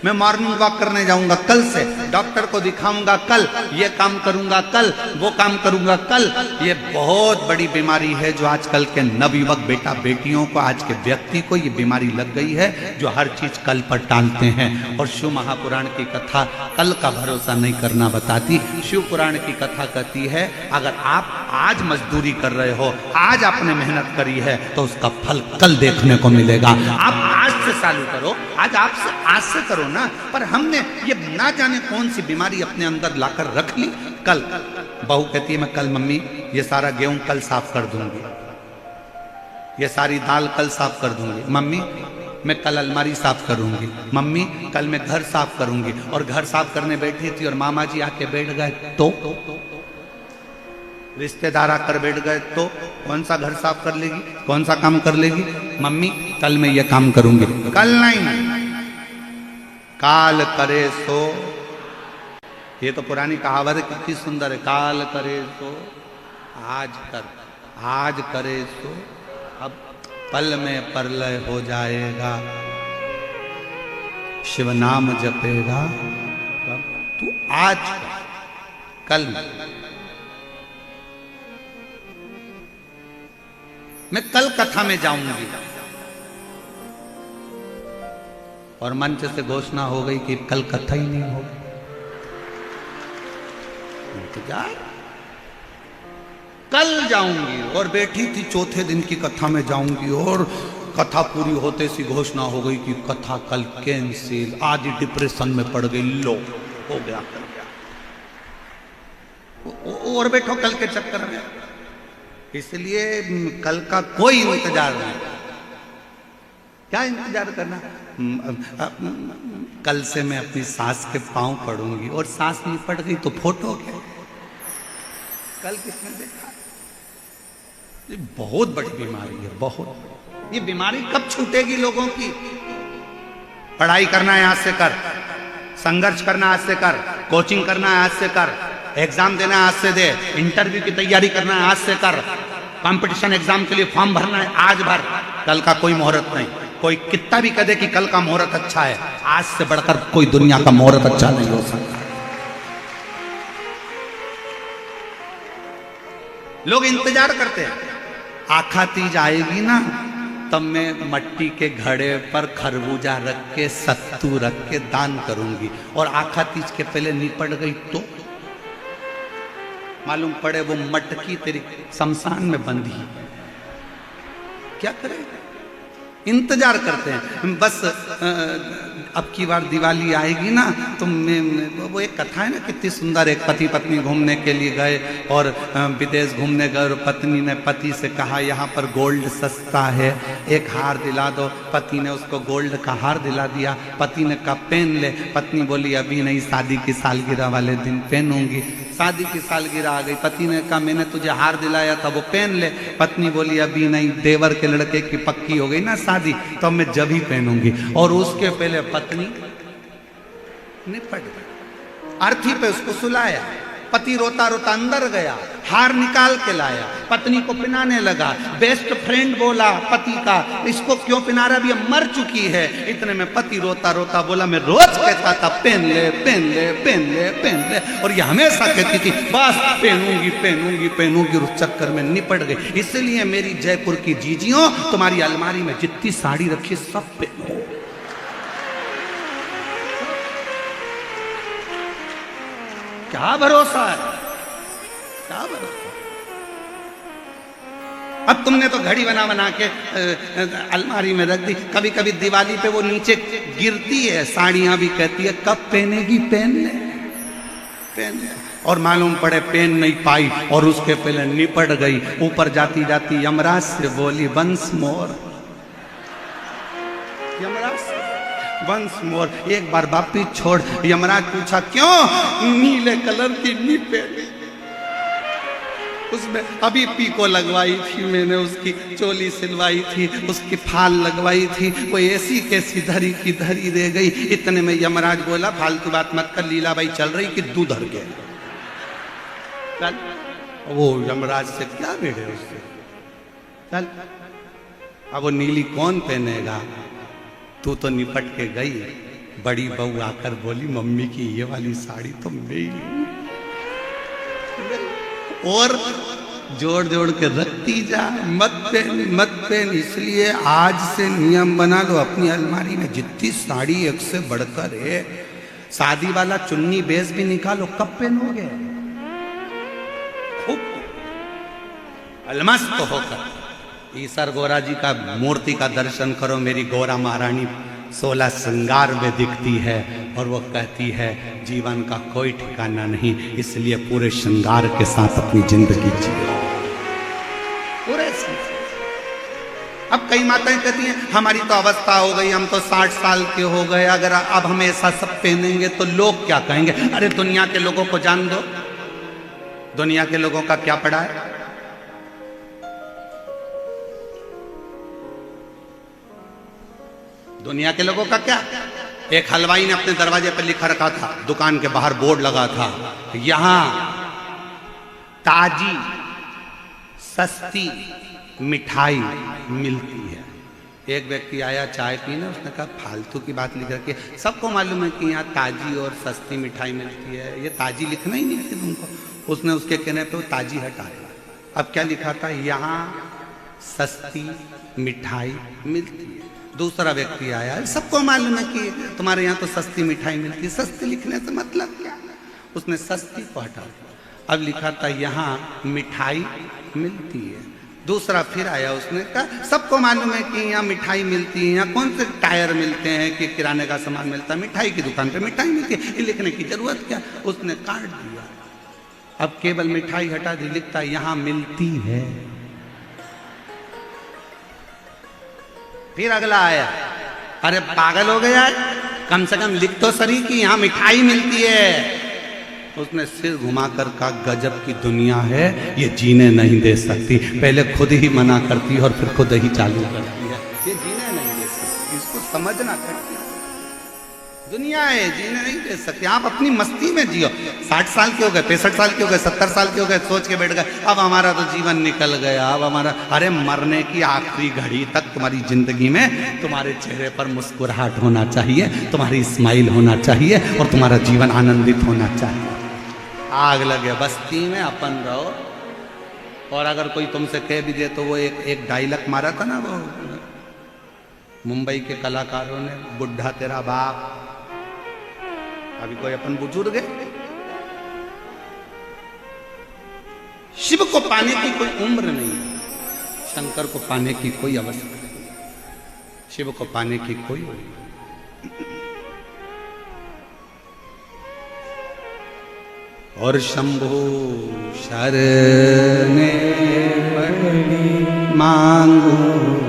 मैं मॉर्निंग वॉक करने जाऊंगा कल से, डॉक्टर को दिखाऊंगा कल, ये काम करूंगा कल, वो काम करूंगा कल। ये बहुत बड़ी बीमारी है जो आजकल के नवयुवक बेटा बेटियों को, आज के व्यक्ति को ये बीमारी लग गई है, जो हर चीज कल पर टालते हैं। और शिव महापुराण की कथा कल का भरोसा नहीं करना बताती। शिव पुराण की कथा कहती है अगर आप आज मजदूरी कर रहे हो, आज आपने मेहनत करी है, तो उसका फल कल देखने को मिलेगा। आप आज से चालू करो, आज से करो ना। पर हमने ये ना जाने कौन सी बीमारी अपने अंदर लाकर रख ली। कल बहू कहती है मैं कल मम्मी ये सारा गेहूं कल साफ कर दूंगी, ये सारी दाल कल साफ कर दूंगी, मम्मी मैं कल अलमारी साफ करूंगी, मम्मी कल मैं घर साफ करूंगी। और घर साफ करने बैठी थी और मामा जी आके बैठ गए तो, रिश्तेदार आकर बैठ गए तो कौन सा घर साफ कर लेगी, कौन सा काम कर लेगी? मम्मी कल मैं ये काम करूंगी। कल नहीं, काल करे सो। ये तो पुरानी कहावत है, कितनी सुंदर है। काल करे सो आज कर, आज करे सो अब पल में प्रलय हो जाएगा। शिव नाम जपेगा तू आज कर, कल नहीं। मैं कल कथा में जाऊंगी और मंच से घोषणा हो गई कि कल कथा ही नहीं होगी। इंतजार, कल जाऊंगी। और बैठी थी चौथे दिन की कथा में जाऊंगी और कथा पूरी होते सी घोषणा हो गई कि कथा कल कैंसिल। आज डिप्रेशन में पड़ गई, लो हो गया, कर गया। और बैठो कल के चक्कर में। इसलिए कल का कोई इंतजार नहीं। क्या इंतजार करना? कल से मैं अपनी सास के पांव पड़ूंगी और सास नहीं पड़ गई तो फोटो क्या? कल किसने देखा? ये बहुत बड़ी बीमारी है, बहुत। ये बीमारी कब छूटेगी लोगों की? पढ़ाई करना है आज से कर, संघर्ष करना आज से कर, कोचिंग करना है आज से कर, एग्जाम देना आज से दे, इंटरव्यू की तैयारी करना है आज से कर, कंपटीशन एग्जाम के लिए फॉर्म भरना है, आज भर, कल का कोई मुहूर्त नहीं। कोई कितना भी कहे कि कल का मुहूर्त अच्छा है, आज से बढ़कर कोई दुनिया का मुहूर्त अच्छा नहीं हो सकता। लोग इंतजार करते हैं, आखा तीज आएगी ना, तब मैं मट्टी के घड़े पर खरबूजा रख के, सत्तू रख के दान करूंगी। और आखा तीज के पहले निपट गई तो मालूम पड़े वो मटकी तेरी शमशान में बंधी, क्या करे? इंतजार करते हैं बस। अब की बार दिवाली आएगी ना तो वो एक कथा है ना, कितनी सुंदर। एक पति पत्नी घूमने के लिए गए और विदेश घूमने गए, और पत्नी ने पति से कहा यहाँ पर गोल्ड सस्ता है, एक हार दिला दो। पति ने उसको गोल्ड का हार दिला दिया। पति ने कहा पहन ले। पत्नी बोली अभी नहीं, शादी की सालगिरह वाले दिन पहनूंगी। शादी की सालगिरह आ गई, पति ने कहा मैंने तुझे हार दिलाया था वो पहन ले। पत्नी बोली अभी नहीं, देवर के लड़के की पक्की हो गई ना शादी, तो मैं जब ही पहनूंगी। और उसके पहले पत्नी निपट गई। अर्थी पे उसको सुलाया, पति रोता रोता अंदर गया, हार निकाल के लाया, पत्नी को पिनाने लगा। बेस्ट फ्रेंड बोला पति का, इसको क्यों पिना रहा, अभी मर चुकी है। इतने में पति रोता रोता बोला मैं रोज कहता था पहन ले पहन ले पहन ले पहन ले, और ये हमेशा कहती थी बस पहनूंगी पहनूंगी पहनूंगी। उस चक्कर में निपट गई। इसलिए मेरी जयपुर की जीजियों, तुम्हारी अलमारी में जितनी साड़ी रखी सब पहनो। क्या भरोसा है, क्या भरोसा। अब तुमने तो घड़ी बना बना के अलमारी में रख दी। कभी कभी दिवाली पे वो नीचे गिरती है, साड़ियां भी कहती है कब पहनेगी, पहन ले पहन ले। और मालूम पड़े पहन नहीं पाई और उसके पहले निपट गई। ऊपर जाती जाती यमराज से बोली वंस मोर, यमराज से वंस मोर, एक बार वापिस छोड़। यमराज पूछा क्यों, नीले कलर की नी पहनी, उसमें अभी पीको लगवाई थी मैंने, उसकी चोली सिलवाई थी, उसकी फाल लगवाई थी, वो ऐसी कैसी धरी की धरी रह गई। इतने में यमराज बोला फालतू बात मत कर, लीलाबाई चल रही कि दूध धर के चल। वो यमराज से क्या भिड़े उससे, चल। अब वो नीली कौन पहनेगा, तू तो निपट के गई। बड़ी बहू आकर बोली मम्मी की ये वाली साड़ी तो मेरी, और जोड़ जोड़ के रखती जा, मत पहन मत पहन। इसलिए आज से नियम बना लो, अपनी अलमारी में जितनी साड़ी एक से बढ़कर है, शादी वाला चुन्नी बेस भी निकालो, कब पहनोगे, खूब अलमस्त होकर। ईसर गोरा जी का मूर्ति का दर्शन करो, मेरी गोरा महारानी 16 श्रृंगार में दिखती है और वो कहती है जीवन का कोई ठिकाना नहीं, इसलिए पूरे श्रृंगार के साथ अपनी जिंदगी जियो, पूरे। अब कई माताएं कहती हैं हमारी तो अवस्था हो गई, हम तो 60 साल के हो गए, अगर अब हम ऐसा सब पहनेंगे तो लोग क्या कहेंगे। अरे दुनिया के लोगों को जान दो, दुनिया के लोगों का क्या पड़ा है। दुनिया के लोगों का क्या। एक हलवाई ने अपने दरवाजे पर लिखा रखा था, दुकान के बाहर बोर्ड लगा था, यहां ताजी सस्ती मिठाई मिलती है। एक व्यक्ति आया चाय पीने, उसने कहा फालतू की बात लिख रखी है, सबको मालूम है कि यहाँ ताजी और सस्ती मिठाई मिलती है, ये ताजी लिखना ही नहीं थी तुमको। उसने उसके कहने पे वो ताजी हटा दिया। अब क्या लिखा था, यहाँ सस्ती मिठाई मिलती है। दूसरा व्यक्ति आया, सबको मालूम है कि तुम्हारे यहाँ तो सस्ती मिठाई मिलती है, सस्ती लिखने से मतलब क्या। उसने सस्ती को हटा दिया। अब लिखा था यहाँ मिठाई मिलती है। दूसरा फिर आया, उसने कहा सबको मालूम है कि यहाँ मिठाई मिलती है, यहाँ कौन से टायर मिलते हैं कि किराने का सामान मिलता है, मिठाई की दुकान पे मिठाई मिलती है, ये लिखने की जरूरत क्या। उसने काट दिया, अब केवल मिठाई हटा दी, लिखता यहाँ मिलती है। फिर अगला आया, अरे पागल हो गया, कम से कम लिख तो सही कि यहाँ मिठाई मिलती है। उसने सिर घुमाकर कहा गजब की दुनिया है, ये जीने नहीं दे सकती, पहले खुद ही मना करती है और फिर खुद ही चालू करती है, ये जीने नहीं दे सकती, इसको समझना चाहिए। दुनिया है, जीने नहीं दे सकते। आप अपनी मस्ती में जियो। 60 साल के हो गए, 65 साल के हो गए, 70 साल के हो गए, सोच के बैठ गए अब हमारा तो जीवन निकल गया, अब हमारा। अरे मरने की आखिरी घड़ी तक तुम्हारी जिंदगी में तुम्हारे चेहरे पर मुस्कुराहट होना चाहिए, तुम्हारी स्माइल होना चाहिए और तुम्हारा जीवन आनंदित होना चाहिए। आग लगे बस्ती में अपन रहो। और अगर कोई तुमसे कह भी दे तो वो एक डायलॉग मारा था ना, वो मुंबई के कलाकारों ने, बुढ़ा तेरा बाप। अभी कोई अपन बुजुर्ग है। शिव को पाने की कोई उम्र नहीं है, शंकर को पाने की कोई आवश्यकता नहीं, शिव को पाने की कोई उम्र। और शंभो शरणे पड़ी मांगू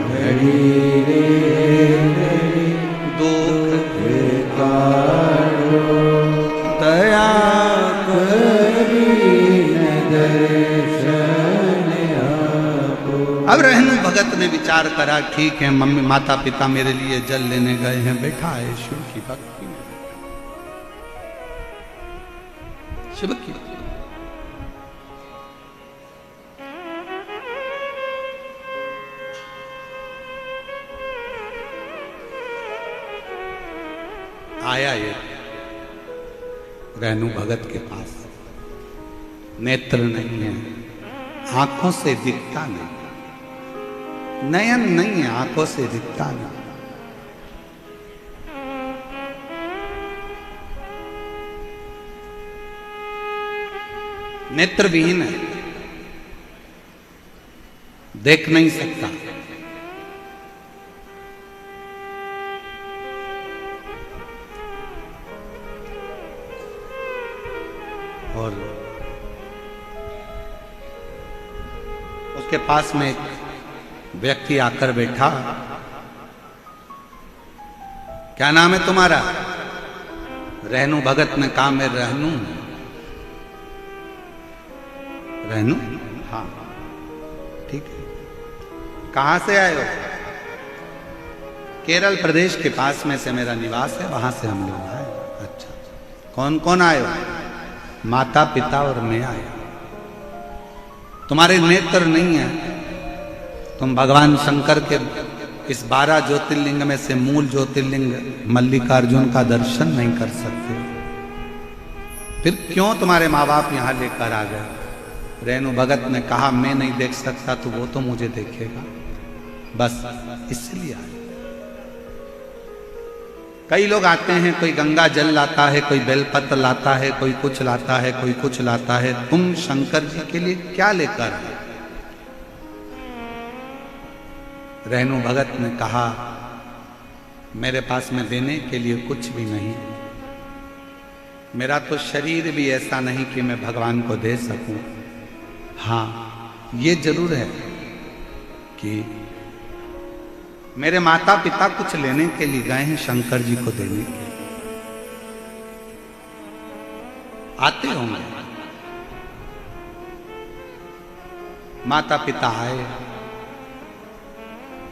घड़ी रे दुख काढ़ो दया करी दर्शन आपो। अब रहनु भगत ने विचार करा, ठीक है मम्मी माता पिता मेरे लिए जल लेने गए हैं, बैठा है शिव की भक्ति में, शिव की आया ये रहनु भगत के पास। नेत्र नहीं है, आंखों से दिखता नहीं, नयन नहीं है, आंखों से दिखता नहीं। नेत्रविहीन है, देख नहीं सकता। और उसके पास में एक व्यक्ति आकर बैठा। क्या नाम है तुम्हारा? रहनु भगत ने कहा मैं रहनु। रहनु? हाँ ठीक है। कहां से आए हो? केरल प्रदेश के पास में से मेरा निवास है, वहां से हम लोग आए। अच्छा, कौन कौन आए हो? माता पिता और मैं आया। तुम्हारे नेत्र नहीं है, तुम भगवान शंकर के इस 12 ज्योतिर्लिंग में से मूल ज्योतिर्लिंग मल्लिकार्जुन का दर्शन नहीं कर सकते, फिर क्यों तुम्हारे माँ बाप यहां लेकर आ गए? रेणु भगत ने कहा मैं नहीं देख सकता तो वो तो मुझे देखेगा, बस इसलिए आए। कई लोग आते हैं, कोई गंगा जल लाता है, कोई बेलपत्र लाता है, कोई कुछ लाता है, कोई कुछ लाता है। तुम शंकर जी के लिए क्या लेकर आए? रेणु भगत ने कहा मेरे पास में देने के लिए कुछ भी नहीं, मेरा तो शरीर भी ऐसा नहीं कि मैं भगवान को दे सकूं। हाँ ये जरूर है कि मेरे माता पिता कुछ लेने के लिए गए हैं शंकर जी को देने के लिए। आते होंगे, माता पिता आए,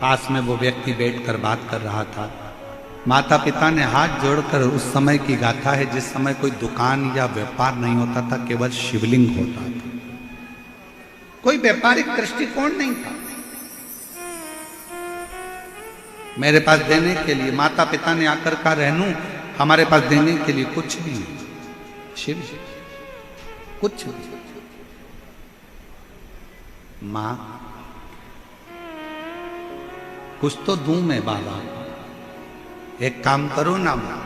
पास में वो व्यक्ति बैठकर बात कर रहा था। माता पिता ने हाथ जोड़कर, उस समय की गाथा है जिस समय कोई दुकान या व्यापार नहीं होता था, केवल शिवलिंग होता था, कोई व्यापारिक दृष्टिकोण नहीं था। मेरे पास देने के लिए माता पिता ने आकर कहा रहनु हमारे पास देने के लिए कुछ भी नहीं, शिव कुछ नहीं। मां कुछ तो दूं मैं बाबा, एक काम करो ना मां,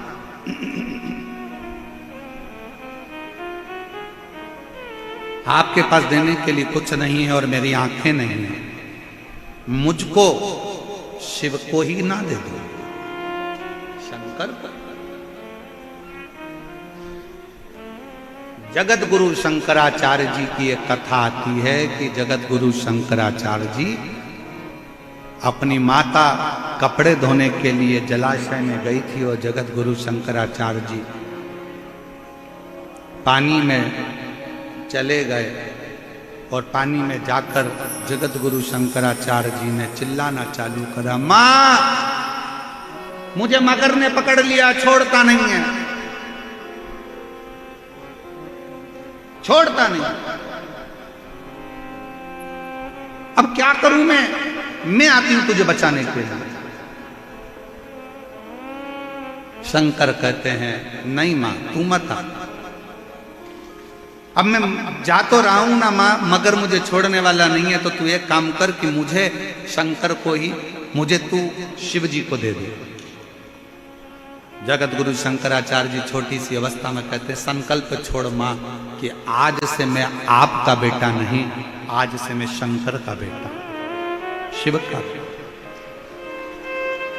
आपके पास देने के लिए कुछ नहीं है और मेरी आंखें नहीं है, मुझको शिव को ही ना दे दो, शंकर पर। जगत गुरु शंकराचार्य जी की एक कथा आती है कि जगत गुरु शंकराचार्य जी अपनी माता कपड़े धोने के लिए जलाशय में गई थी और जगत गुरु शंकराचार्य जी पानी में चले गए और पानी में जाकर जगत गुरु शंकराचार्य जी ने चिल्लाना चालू करा, मां मुझे मगर ने पकड़ लिया, छोड़ता नहीं है, छोड़ता नहीं। अब क्या करूं मैं आती हूं तुझे बचाने के लिए। शंकर कहते हैं नहीं मां तू मत आ, अब मैं जा तो रहा हूं ना मां, मगर मुझे छोड़ने वाला नहीं है, तो तू एक काम कर कि मुझे शंकर को ही, मुझे तू शिव जी को दे दे। जगत गुरु शंकराचार्य जी छोटी सी अवस्था में कहते संकल्प छोड़ मां कि आज से मैं आपका बेटा नहीं, आज से मैं शंकर का बेटा, शिव का बेटा।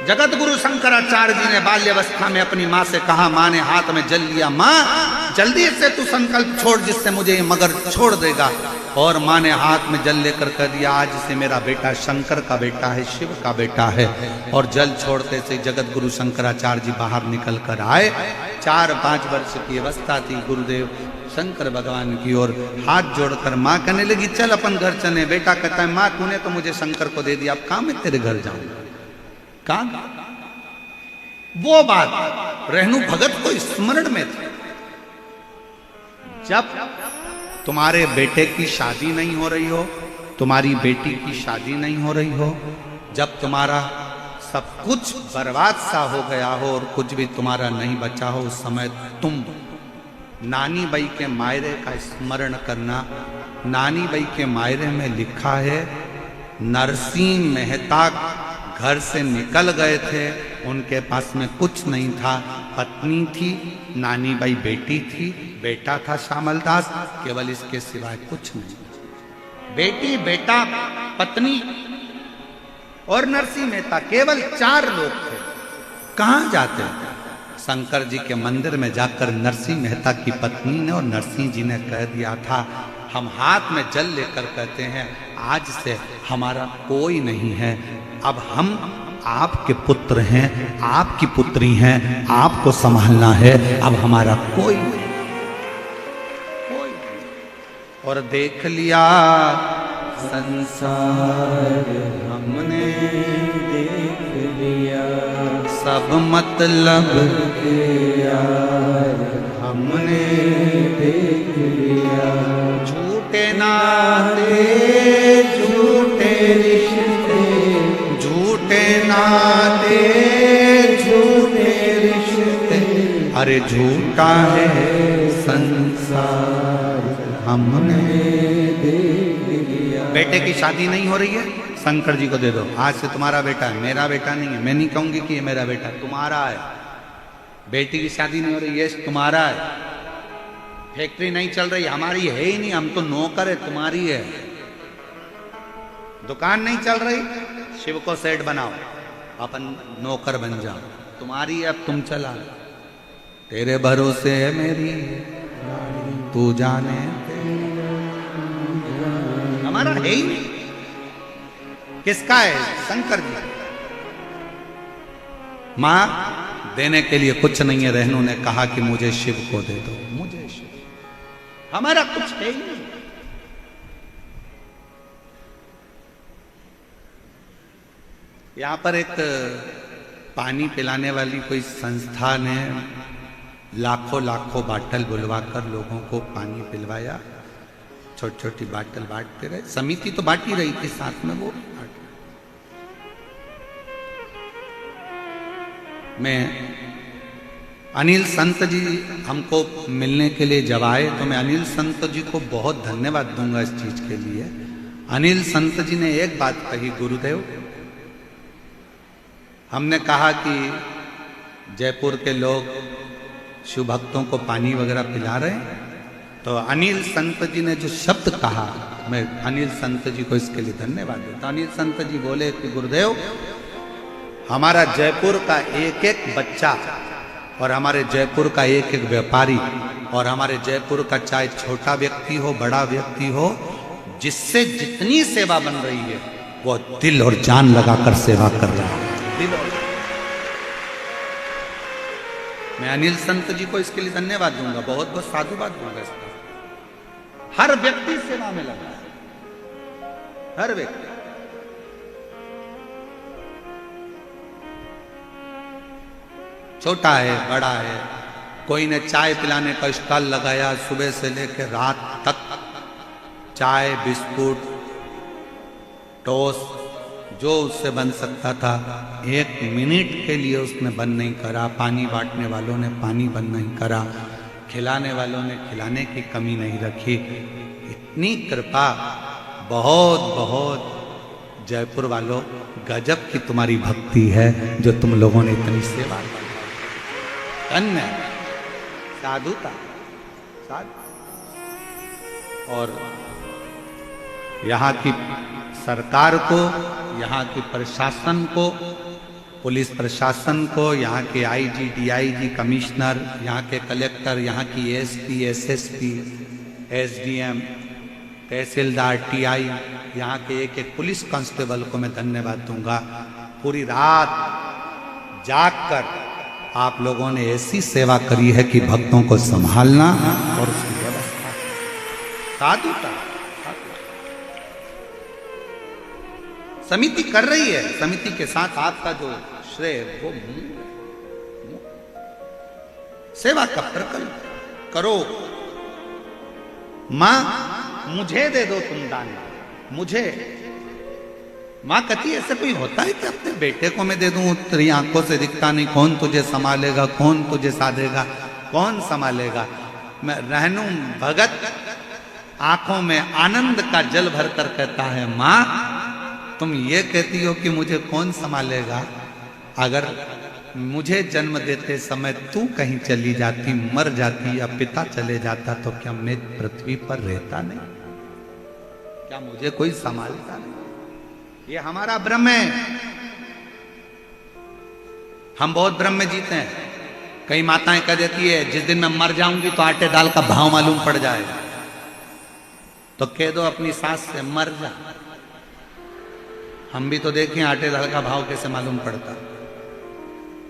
जगत गुरु शंकराचार्य जी ने बाल्यावस्था में अपनी मां से कहा, मां ने हाथ में जल लिया, मां जल्दी से तू संकल्प छोड़ जिससे मुझे ये मगर छोड़ देगा। और मां ने हाथ में जल लेकर कह दिया, आज से मेरा बेटा शंकर का बेटा है, शिव का बेटा है। और जल छोड़ते से जगत गुरु शंकराचार्य जी बाहर निकल कर आए। 4-5 वर्ष की अवस्था थी। गुरुदेव शंकर भगवान की ओर हाथ जोड़कर मां कहने लगी, चल अपन घर चले। बेटा कहता है, मां तूने तो मुझे शंकर को दे दिया, अब कहां मैं तेरे घर जाऊंगा। कहां वो बात रहनु भगत को स्मरण में थी, जब तुम्हारे बेटे की शादी नहीं हो रही हो, तुम्हारी बेटी की शादी नहीं हो रही हो, जब तुम्हारा सब कुछ बर्बाद सा हो गया हो और कुछ भी तुम्हारा नहीं बचा हो, उस समय तुम नानी बाई के मायरे का स्मरण करना। नानी बाई के मायरे में लिखा है, नरसिंह मेहता घर से निकल गए थे, उनके पास में कुछ नहीं था, पत्नी थी, नानी बाई बेटी थी, बेटा था श्यामलदास, केवल इसके सिवाय कुछ नहीं। बेटी, बेटा, पत्नी और नरसिंह मेहता, केवल 4 लोग थे। कहां जाते? शंकर जी के मंदिर में जाकर नरसिंह मेहता की पत्नी ने और नरसिंह जी ने कह दिया था, हम हाथ में जल लेकर कहते हैं, आज से हमारा कोई नहीं है, अब हम आपके पुत्र हैं, आपकी पुत्री हैं, आपको संभालना है, अब हमारा कोई नहीं। और देख लिया संसार हमने, देख लिया सब मतलब के यार हमने, देख लिया झूठे नाते, झूठे रिश्ते, झूठे नाते, झूठे रिश्ते, अरे झूठा है संसार हमने देख लिया। बेटे की शादी नहीं हो रही है, शंकर जी को दे दो, आज से तुम्हारा बेटा है, मेरा बेटा नहीं है। मैं नहीं कहूंगी कि ये मेरा बेटा, तुम्हारा है। बेटी की शादी नहीं हो रही है, तुम्हारा है। फैक्ट्री नहीं चल रही, हमारी है ही नहीं, हम तो नौकर है, तुम्हारी है। दुकान नहीं चल रही, शिव को सेठ बनाओ, अपन नौकर बन जाओ, तुम्हारी है, अब तुम चला। तेरे भरोसे है मेरी तू जाने, हमारा है ही नहीं। किसका है? शंकर जी। मां देने के लिए कुछ नहीं है, रहनु ने कहा कि मुझे शिव को दे दो, मुझे शिव, हमारा कुछ है ही नहीं। यहां पर एक पानी पिलाने वाली कोई संस्था ने लाखों लाखों बाटल बुलवाकर लोगों को पानी पिलवाया। छोटी छोटी बाटल बांटते रहे, समिति तो बांट ही रही थी, साथ में वो मैं अनिल संत जी हमको मिलने के लिए जब आए, तो मैं अनिल संत जी को बहुत धन्यवाद दूंगा इस चीज के लिए। अनिल संत जी ने एक बात कही, गुरुदेव हमने कहा कि जयपुर के लोग शिव भक्तों को पानी वगैरह पिला रहे हैं, तो अनिल संत जी ने जो शब्द कहा, मैं अनिल संत जी को इसके लिए धन्यवाद देता। अनिल संत जी बोले कि गुरुदेव हमारा जयपुर का एक एक बच्चा और हमारे जयपुर का एक एक व्यापारी और हमारे जयपुर का चाहे छोटा व्यक्ति हो बड़ा व्यक्ति हो, जिससे जितनी सेवा बन रही है वो दिल और जान लगाकर सेवा कर रहा है। दिल और मैं अनिल संत जी को इसके लिए धन्यवाद दूंगा, बहुत बहुत साधुवाद दूंगा इसका। हर व्यक्ति सेवा में लगा, हर व्यक्ति। छोटा है बड़ा है, कोई ने चाय पिलाने का स्टॉल लगाया, सुबह से लेकर रात तक चाय बिस्कुट टोस्ट जो उससे बन सकता था 1 मिनट के लिए उसने बंद नहीं करा। पानी बांटने वालों ने पानी बंद नहीं करा, खिलाने वालों ने खिलाने की कमी नहीं रखी। इतनी कृपा, बहुत बहुत जयपुर वालों, गजब की तुम्हारी भक्ति है जो तुम लोगों ने इतनी सेवा की। धन्य साधुता, साधु। और यहाँ की सरकार को, यहाँ की प्रशासन को, पुलिस प्रशासन को, यहाँ के आईजी, डीआईजी, कमिश्नर, यहाँ के कलेक्टर, यहाँ की एसपी, एसएसपी, एसडीएम, तहसीलदार, टीआई, यहाँ के एक एक पुलिस कांस्टेबल को मैं धन्यवाद दूंगा। पूरी रात जागकर आप लोगों ने ऐसी सेवा करी है कि भक्तों को संभालना और उसकी व्यवस्था। साधुता समिति कर रही है, समिति के साथ आपका जो श्रेय वो सेवा का प्रकल्प करो। मां मुझे दे दो तुम दान, मुझे। मां कहती ऐसे कोई होता है कि अपने बेटे को मैं दे दूं, तेरी आंखों से दिखता नहीं, कौन तुझे संभालेगा, कौन तुझे साधेगा, कौन संभालेगा। मैं रहनू भगत आंखों में आनंद का जल भरकर कहता है, मां तुम ये कहती हो कि मुझे कौन संभालेगा, अगर मुझे जन्म देते समय तू कहीं चली जाती, मर जाती या पिता चले जाता तो क्या मैं पृथ्वी पर रहता नहीं? क्या मुझे कोई संभालता नहीं? ये हमारा भ्रम है। हम बहुत भ्रम में जीते हैं। कई माताएं कह देती है जिस दिन मैं मर जाऊंगी तो आटे दाल का भाव मालूम पड़ जाएगा। तो कह दो अपनी सास से मर जा। हम भी तो देखें आटे दाल का भाव कैसे मालूम पड़ता।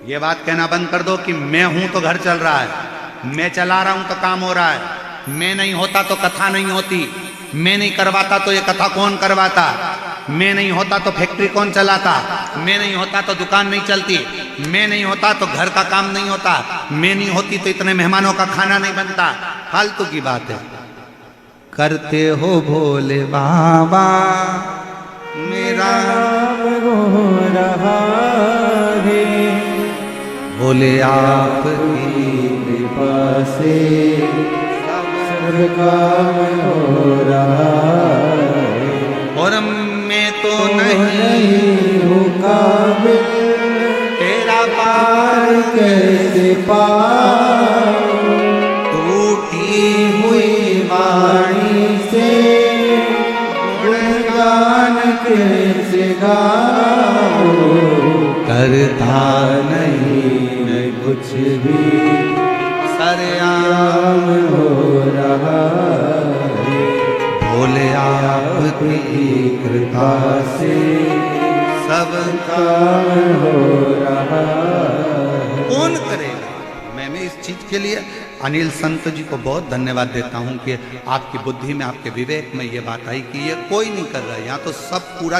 ये बात कहना बंद कर दो कि मैं हूं तो घर चल रहा है, मैं चला रहा हूं तो काम हो रहा है, मैं नहीं होता तो कथा नहीं होती, मैं नहीं करवाता तो ये कथा कौन करवाता, मैं नहीं होता तो फैक्ट्री कौन चलाता, मैं नहीं होता तो दुकान नहीं चलती, मैं नहीं होता तो घर का काम नहीं होता, मैं नहीं होती तो इतने मेहमानों का खाना नहीं बनता। फालतू की बात है। करते हो भोले बाबा मेरा हो रहा है, बोले आप की कृपा से सब काम हो रहा है। और मैं तो नहीं हूँ काबिल, तेरा पार कैसे पाऊं, टूटी हुई वाणी से गुणगान कैसे गाऊं, करता नहीं मैं कुछ भी, सरेआम हो रहा है, भोले आपकी कृपा से सब काम हो रहा है। कौन करेगा? मैं इस चीज के लिए अनिल संत जी को बहुत धन्यवाद देता हूं कि आपकी बुद्धि में, आपके विवेक में ये बात आई कि ये कोई नहीं कर रहा है। यहाँ तो सब पूरा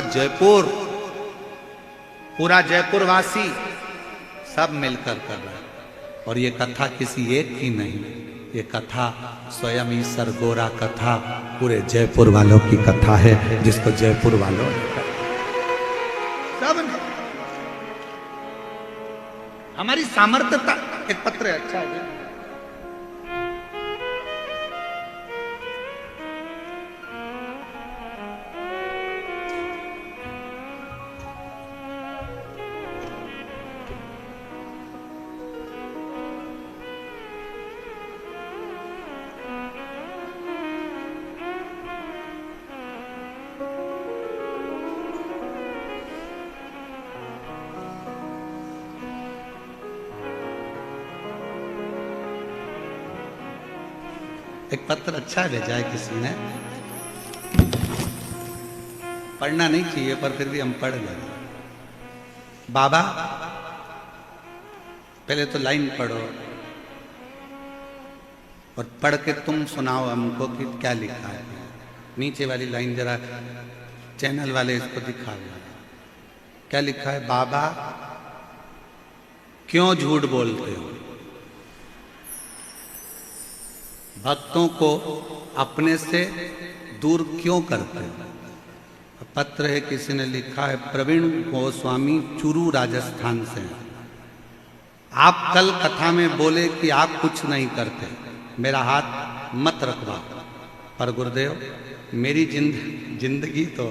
जयपुर वासी सब मिलकर कर रहा है। और ये कथा किसी एक की नहीं, ये कथा स्वयं ईश्वर गोरा कथा पूरे जयपुर वालों की कथा है, जिसको जयपुर वालों ने सब ने। हमारी सामर्थ्यता। एक पत्र है, अच्छा है। एक पत्र अच्छा भेजा है किसी ने, पढ़ना नहीं चाहिए पर फिर भी हम पढ़ लेंगे। बाबा पहले तो लाइन पढ़ो और पढ़ के तुम सुनाओ हमको कि क्या लिखा है। नीचे वाली लाइन जरा चैनल वाले इसको दिखाओ, क्या लिखा है। बाबा क्यों झूठ बोलते हो? भक्तों को अपने से दूर क्यों करते हो? पत्र है, किसी ने लिखा है, प्रवीण गोस्वामी चूरू राजस्थान से हैं। आप कल कथा में बोले कि आप कुछ नहीं करते, मेरा हाथ मत रखवा। पर गुरुदेव, मेरी जिंदगी तो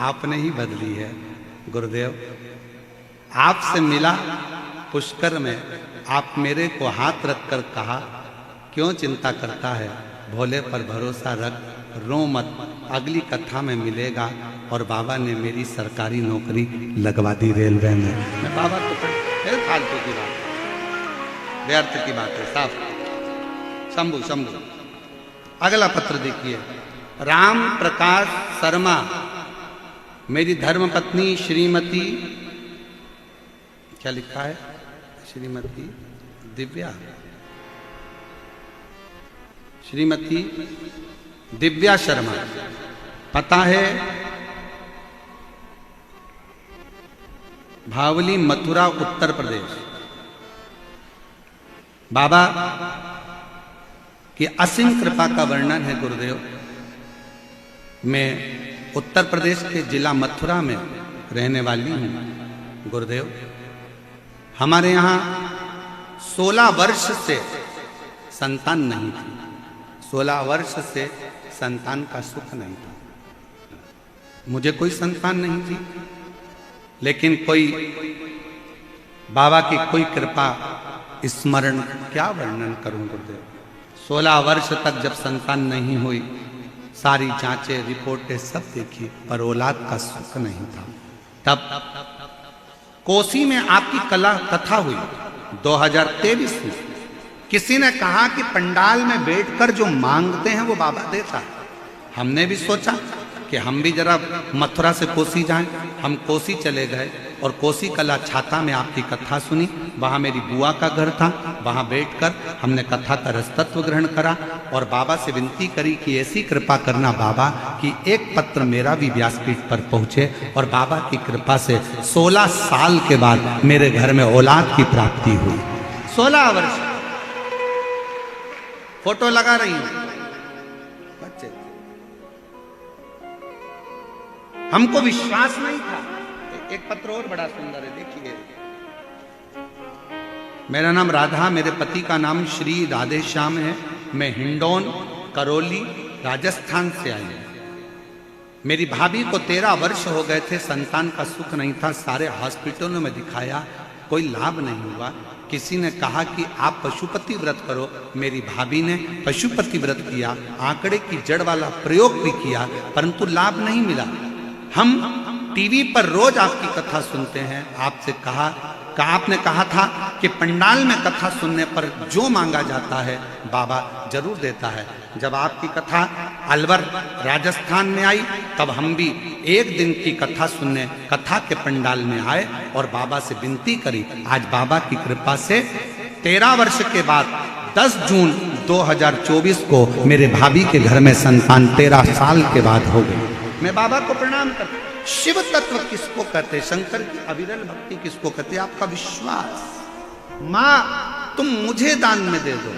आपने ही बदली है। गुरुदेव, आपसे मिला पुष्कर में, आप मेरे को हाथ रखकर कहा, क्यों चिंता करता है, भोले पर भरोसा रख, रो मत, अगली कथा में मिलेगा। और बाबा ने मेरी सरकारी नौकरी लगवा दी रेलवे में। मैं बाबा तो फिर फालतू की बात, व्यर्थ की बात है साफ। शंभु शंभु। अगला पत्र देखिए, राम प्रकाश शर्मा, मेरी धर्मपत्नी श्रीमती, क्या लिखा है, श्रीमती दिव्या, श्रीमती दिव्या शर्मा, पता है भावली, मथुरा, उत्तर प्रदेश। बाबा की असीम कृपा का वर्णन है गुरुदेव। मैं उत्तर प्रदेश के जिला मथुरा में रहने वाली हूं गुरुदेव। हमारे यहाँ 16 वर्ष से संतान नहीं थी, 16 वर्ष से संतान का सुख नहीं था। मुझे कोई संतान नहीं थी, लेकिन कोई बाबा की कोई कृपा, स्मरण, क्या वर्णन करूं गुरुदेव। 16 वर्ष तक जब संतान नहीं हुई, सारी जांचें, रिपोर्टें सब देखी, पर औलाद का सुख नहीं था। तब कोसी में आपकी कथा हुई 2023 में। किसी ने कहा कि पंडाल में बैठकर जो मांगते हैं वो बाबा देता है। हमने भी सोचा कि हम भी जरा मथुरा से कोसी जाएं। हम कोसी चले गए और कोसी कला छाता में आपकी कथा सुनी। वहाँ मेरी बुआ का घर था, वहाँ बैठकर हमने कथा का रसतत्व ग्रहण करा और बाबा से विनती करी कि ऐसी कृपा करना बाबा कि एक पत्र मेरा भी व्यासपीठ पर पहुँचे। और बाबा की कृपा से 16 साल के बाद मेरे घर में औलाद की प्राप्ति हुई। 16 वर्ष फोटो लगा रही हूं बच्चे, हमको विश्वास नहीं था। एक पत्र और बड़ा सुंदर है, देखिए। मेरा नाम राधा, मेरे पति का नाम श्री राधे श्याम है। मैं हिंडौन करौली राजस्थान से आई हूं। मेरी भाभी को 13 वर्ष हो गए थे, संतान का सुख नहीं था। सारे हॉस्पिटलों में दिखाया, कोई लाभ नहीं हुआ। किसी ने कहा कि आप पशुपति व्रत करो। मेरी भाभी ने पशुपति व्रत किया, आंकड़े की जड़ वाला प्रयोग भी किया, परंतु लाभ नहीं मिला। हम टीवी पर रोज आपकी कथा सुनते हैं। आपसे आपने कहा था कि पंडाल में कथा सुनने पर जो मांगा जाता है बाबा जरूर देता है। जब आपकी कथा अलवर राजस्थान में आई, तब हम भी एक दिन की कथा सुनने कथा के पंडाल में आए और बाबा से विनती करी। आज बाबा की कृपा से 13 वर्ष के बाद 10 जून 2024 को मेरे भाभी के घर में संतान 13 साल के बाद हो गई। मैं बाबा को प्रणाम करता हूं। शिव तत्व किसको कहते, शंकर की अविरल भक्ति किसको कहते, आपका विश्वास। मां तुम मुझे दान में दे दो,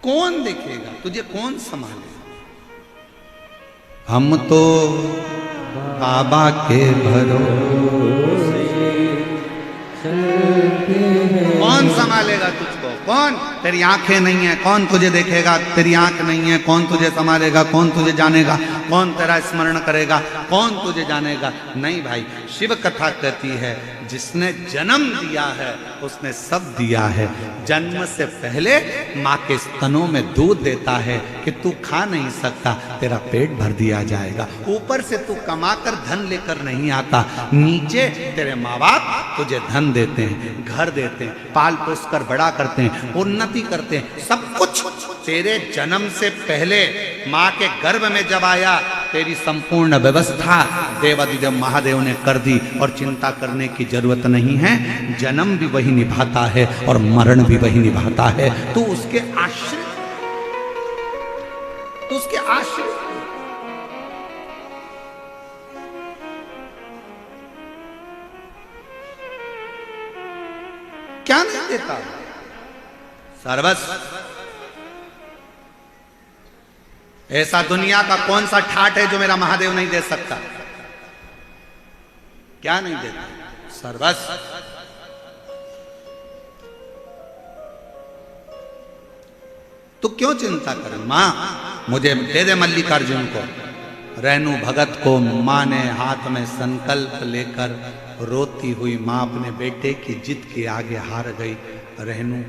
कौन देखेगा तुझे, कौन संभालेगा। हम तो बाबा के भरोसे, कौन संभालेगा तुझको, कौन, तेरी आंखें नहीं है कौन तुझे देखेगा, तेरी आंख नहीं है कौन तुझे संभालेगा, कौन तुझे जानेगा, कौन तेरा स्मरण करेगा, कौन तुझे जानेगा। नहीं भाई, शिव कथा कहती है जिसने जन्म दिया है उसने सब दिया है। जन्म से पहले माँ के स्तनों में दूध देता है कि तू खा नहीं सकता, तेरा पेट भर दिया जाएगा। ऊपर से तू कमाकर धन लेकर नहीं आता, नीचे तेरे माँ बाप तुझे धन देते हैं, घर देते हैं, पाल पोस कर बड़ा करते हैं, उन्नति करते हैं, सब कुछ तेरे जन्म से पहले माँ के गर्भ में जब आया तेरी संपूर्ण व्यवस्था देवाधिदेव महादेव ने कर दी और चिंता करने की जरूरत नहीं है। जन्म भी वही निभाता है और मरण भी वही निभाता है। तू उसके आश्रित, तू उसके आश्रित। क्या नहीं देता? सर्वस्व। ऐसा दुनिया का कौन सा ठाठ है जो मेरा महादेव नहीं दे सकता? क्या नहीं देता? सर्वस्व। तू क्यों चिंता कर? मां मुझे दे दे मल्लिकार्जुन को। रेणु भगत को मां ने हाथ में संकल्प लेकर रोती हुई मां अपने बेटे की जिद के आगे हार गई। रेणु